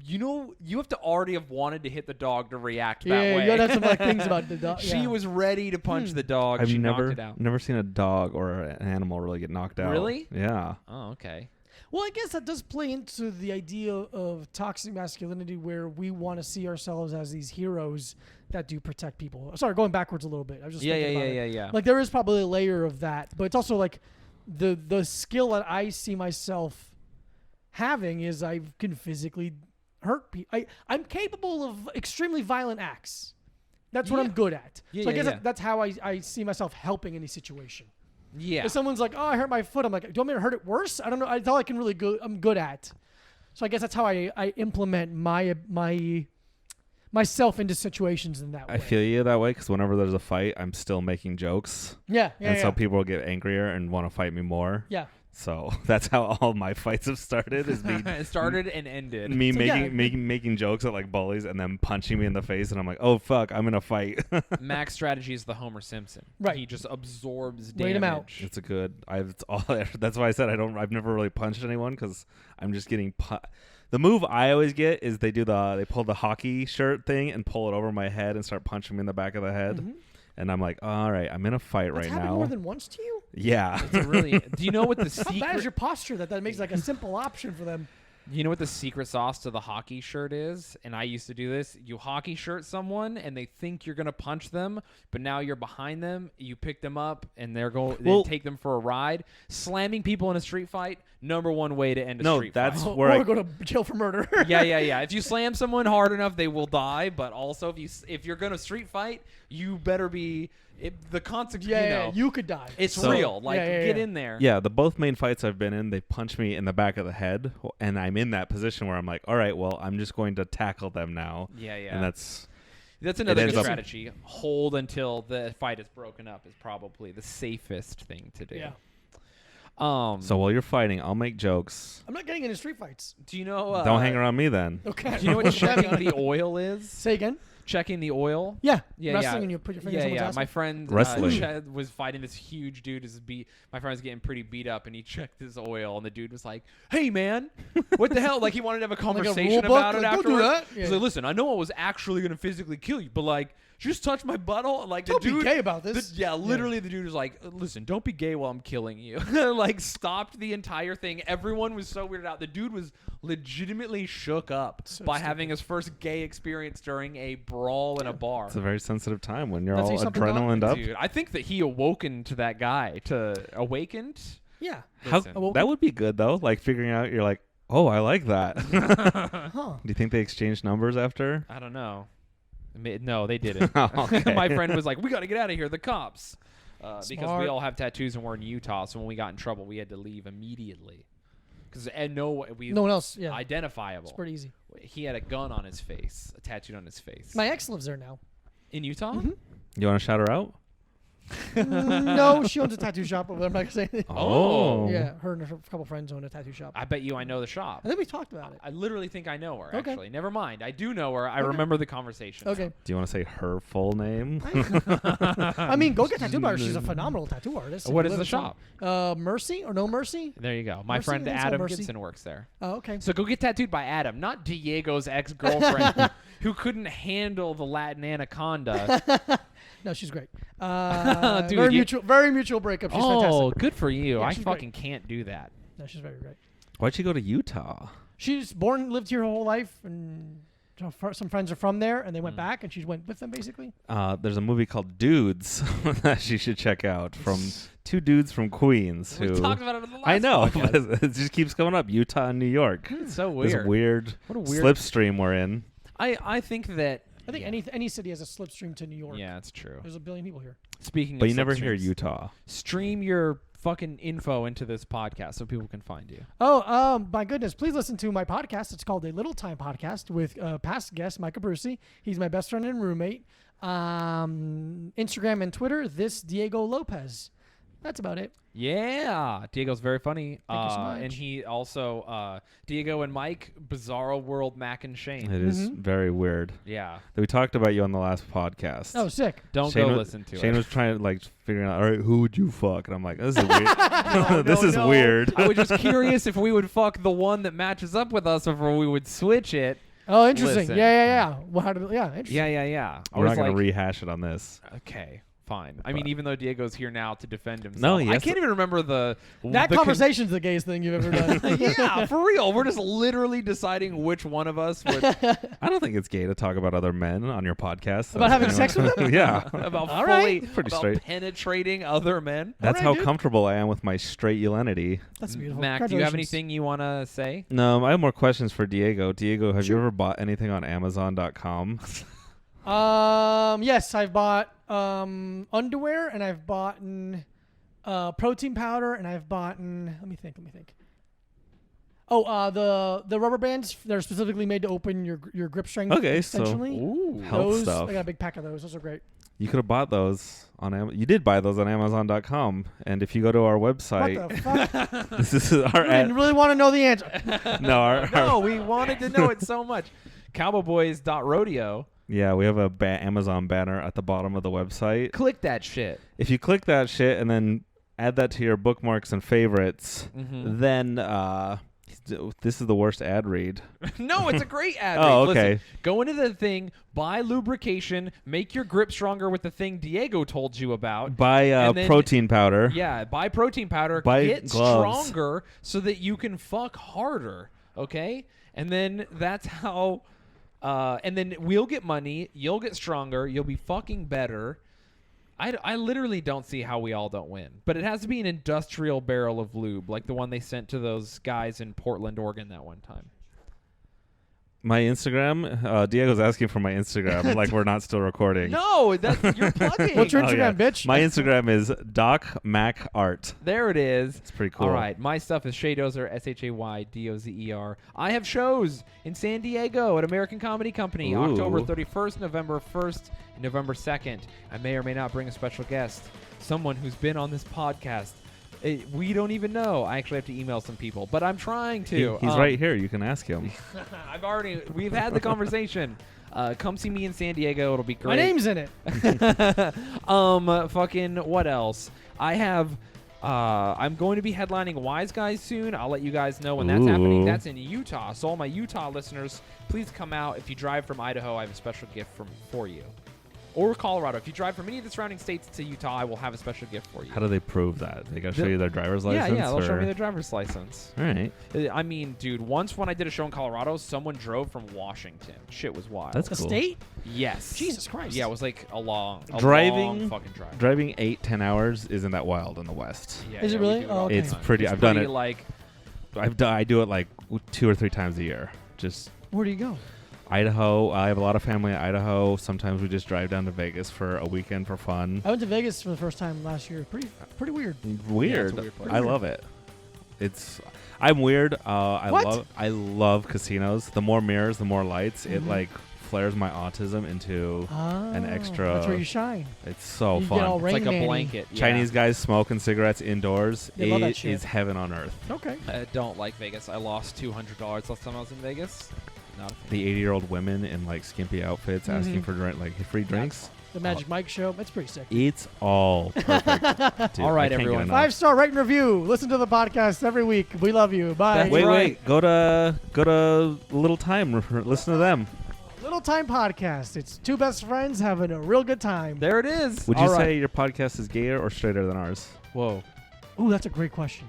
You have to already have wanted to hit the dog to react that way. Yeah, you got some like things about the dog. She was ready to punch the dog. I've she knocked it out. never seen a dog or an animal really get knocked out. Really? Yeah. Oh, okay. Well, I guess that does play into the idea of toxic masculinity where we want to see ourselves as these heroes that do protect people. Sorry, going backwards a little bit. I was just thinking about it. Yeah. Like there is probably a layer of that, but it's also like the skill that I see myself having is I can physically hurt people. I'm capable of extremely violent acts. That's what I'm good at. So I guess that's how I see myself helping in a situation. Yeah. If someone's like, "Oh, I hurt my foot," I'm like, "Do you want me to hurt it worse?" I don't know. That's all I can really I'm good at. So I guess that's how I implement myself into situations in that way. I feel you that way because whenever there's a fight, I'm still making jokes. Yeah. So people will get angrier and want to fight me more. Yeah. So that's how all my fights have started. Is me it started and ended. Me So, making jokes at like bullies and then punching me in the face, and I'm like, oh fuck, I'm in a fight. Mac's strategy is the Homer Simpson. Right. He just absorbs damage. Wait him out. It's a good. That's why I said I've never really punched anyone because I'm just getting. The move I always get is they pull the hockey shirt thing and pull it over my head and start punching me in the back of the head. Mm-hmm. And I'm like, all right, I'm in a fight That's right happened now. more than once to you? Yeah. It's a really. Do you know what the How bad is secret? your posture that makes like a simple option for them? You know what the secret sauce to the hockey shirt is? And I used to do this. You hockey shirt someone, and they think you're gonna punch them, but now you're behind them. You pick them up, and they take them for a ride. Slamming people in a street fight, #1 way to end a street fight. that's where Or go to jail for murder. Yeah. If you slam someone hard enough, they will die. But also, if you're gonna street fight, you better be the consequence. You could die. It's So- real. Like get in there. Yeah, the both main fights I've been in, they punch me in the back of the head, and I'm in that position where I'm like, all right, well, I'm just going to tackle them now. Yeah. And that's another ends good up- strategy. Hold until the fight is broken up is probably the safest thing to do. Yeah. so while you're fighting, I'll make jokes. I'm not getting into street fights. Do you know? Don't hang around me then. Okay. Do you know what checking the oil is? Say again? Checking the oil. Yeah. Yeah, Wrestling and you put your finger in someone's ass. My friend Wrestling. Chad was fighting this huge dude. My friend was getting pretty beat up, and he checked his oil, and the dude was like, "Hey, man, what the hell?" Like he wanted to have a conversation rule about book? it Like, don't do afterwards. that. Yeah. He's like, "Listen, I know I was actually gonna physically kill you, but like, just touch my butthole." Like Don't the dude, be gay about this. Literally, the dude was like, "Listen, don't be gay while I'm killing you." Like stopped the entire thing. Everyone was so weirded out. The dude was legitimately shook up by having his first gay experience during a brawl in a bar. It's a very sensitive time when you're Let's all see something adrenaline up. Dude, I think that he awakened to that guy. Awakened? Yeah. Listen. That would be good though. Like figuring out, you're like, oh, I like that. Huh. Do you think they exchanged numbers after? I don't know. No, they didn't. Okay. My friend was like, "We got to get out of here. The cops." Because we Smart. all have tattoos and we're in Utah, so when we got in trouble, we had to leave immediately. Because no one else. Yeah. identifiable. It's pretty easy. He had a gun on his face, a tattooed on his face. My ex lives there now. In Utah? Mm-hmm. You want to shout her out? No, she owns a tattoo shop, but I'm not going to say anything. Oh. Yeah, her and a couple friends own a tattoo shop. I bet you I know the shop. I think we talked about it. I literally think I know her, Okay. actually. Never mind. I do know her. I remember the conversation. Okay. Do you want to say her full name? I mean, go get tattooed by her. She's a phenomenal tattoo artist. What If is you the live in Mercy or No Mercy? There you go. My Mercy? friend I think it's called Adam Mercy. Gibson works there. Oh, okay. So go get tattooed by Adam, not Diego's ex-girlfriend who couldn't handle the Latin anaconda. No, she's great. Dude, very mutual breakup. She's oh, fantastic. good for you. Yeah, I she's fucking can't do that. No, she's very great. Why'd she go to Utah? She's lived here her whole life, and some friends are from there, and they went back, and she went with them basically. There's a movie called Dudes that she should check out from two dudes from Queens. We who talked about it in the last I know, podcast. but it just keeps coming up. Utah and New York. It's so This weird. weird What a weird slipstream we're in. I think that I think any city has a slipstream to New York. yeah, it's true. There's a billion people here. Speaking But of you never hear slipstreams, Utah. stream your fucking info into this podcast so people can find you. Oh, my goodness. Please listen to my podcast. It's called A Little Time Podcast with past guest Micah Brucey. He's my best friend and roommate. Instagram and Twitter, this Diego Lopez. That's about it. Yeah, Diego's very funny. Thank you so much. And he also Diego and Mike, Bizarro World, Mac and Shayne. It is Mm-hmm. very weird. Yeah, We talked about you on the last podcast. Oh, sick. don't Shayne go was- listen to Shayne it. was trying to like figuring out, all right, who would you fuck? And I'm like, this is weird. This is weird. I was just curious if we would fuck the one that matches up with us before we would switch it. Oh, interesting. Listen. Yeah. Well, interesting. Yeah. I We're was not going like, to rehash it on this. okay, fine. I mean, even though Diego's here now to defend himself, No, I yes. can't even remember That the conversation's the gayest thing you've ever done. yeah, for real. We're just literally deciding which one of us would I don't think it's gay to talk about other men on your podcast. About having sex with them? Yeah. about All fully right. Pretty about straight. penetrating other men. That's Alright, how dude. comfortable I am with my straight eulenity. That's beautiful. Mac, do you have Congratulations. anything you want to say? No, I have more questions for Diego. Diego, have you Sure. ever bought anything on Amazon.com? Yes, I've bought underwear, and I've bought protein powder, and I've bought let me think. Oh, the rubber bands that are specifically made to open your grip strength. Okay, so- essentially. Ooh. Health Those, stuff. I got a big pack of those. Those are great. You could have bought those on Amazon. You did buy those on Amazon.com. And if you go to our website, What the fuck? this is our I didn't really want to know the answer. no, our No, we wanted to know it so much. Cowboyboys.rodeo. yeah, we have a Amazon banner at the bottom of the website. Click that shit. If you click that shit and then add that to your bookmarks and favorites, Mhm. then this is the worst ad read. No, it's a great ad. Oh, read. Listen, okay. go into the thing, buy lubrication, make your grip stronger with the thing Diego told you about. Buy And then- protein powder. Yeah, buy protein powder, Buy get gloves. stronger so that you can fuck harder, okay? And then that's how and then we'll get money, you'll get stronger, you'll be fucking better. I literally don't see how we all don't win. But it has to be an industrial barrel of lube, like the one they sent to those guys in Portland, Oregon that one time. My Instagram, Diego's asking for my Instagram, like we're not still recording. No, that's you're plugging. What's your Oh, Instagram, yeah. bitch? My Instagram is DocMacArt. There it is. It's pretty cool. All right, my stuff is Shaydozer, SHAYDOZER. I have shows in San Diego at American Comedy Company, Ooh. October 31st, November 1st, and November 2nd. I may or may not bring a special guest, someone who's been on this podcast. We don't even know. I actually have to email some people, but I'm trying to. He's right here. You can ask him. We've had the conversation. Come see me in San Diego. It'll be great. My name's in it. Fucking what else? I have I'm going to be headlining Wise Guys soon. I'll let you guys know when that's happening. Ooh. That's in Utah. So all my Utah listeners, please come out. If you drive from Idaho, I have a special gift for you. Or Colorado. If you drive from any of the surrounding states to Utah, I will have a special gift for you. How do they prove that? They gotta show you their driver's license? Yeah, they'll show or- me their driver's license. All right. I mean, dude, once when I did a show in Colorado, someone drove from Washington. Shit was wild. That's The cool. state? Yes. Jesus Christ. Yeah, it was like a long Driving- fucking drive. Driving 8-10 hours isn't that wild in the West. Yeah, Is it we really? do it Oh, all the okay. It's time. pretty. It's I've done pretty, it. like I do it like 2 or 3 times a year. Just Where do you go? Idaho. I have a lot of family in Idaho. Sometimes we just drive down to Vegas for a weekend for fun. I went to Vegas for the first time last year. Pretty weird. Weird. weird place. I love it. I'm weird. What? I love casinos. The more mirrors, the more lights. It Mhm. like flares my autism into an extra. That's where you shine. It's so You fun. get all it's like Rain a Man-y. blanket. Yeah. Chinese guys smoking cigarettes indoors. They love that It shit. is heaven on earth. Okay. I don't like Vegas. I lost $200 last time I was in Vegas. Not a fan. The 80-year-old women in like skimpy outfits asking Mhm. for free drinks. The Magic Mike show. It's pretty sick. It's all perfect. Dude, All right, I can't get everyone. enough. 5-star rate and review. Listen to the podcast every week. We love you. Bye. That's Wait, right. go to Little Time. Listen to them. Little Time Podcast. It's two best friends having a real good time. There it is. Would you All right. say your podcast is gayer or straighter than ours? Whoa. Ooh, that's a great question.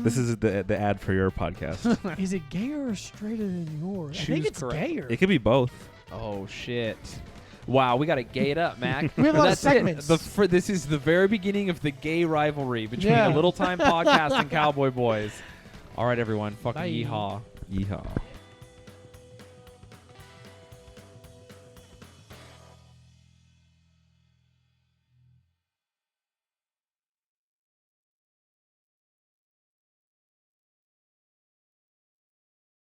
This is the ad for your podcast. Is it gayer or straighter than yours? I think Choose it's correct. gayer. It could be both. Oh shit! Wow, we got to gay it up, Mac. We have a lot of That's segments. This is the very beginning of the gay rivalry between Yeah. the Little Time Podcast and Cowboy Boys. All right, everyone. Fucking Bye. yeehaw. Yeehaw.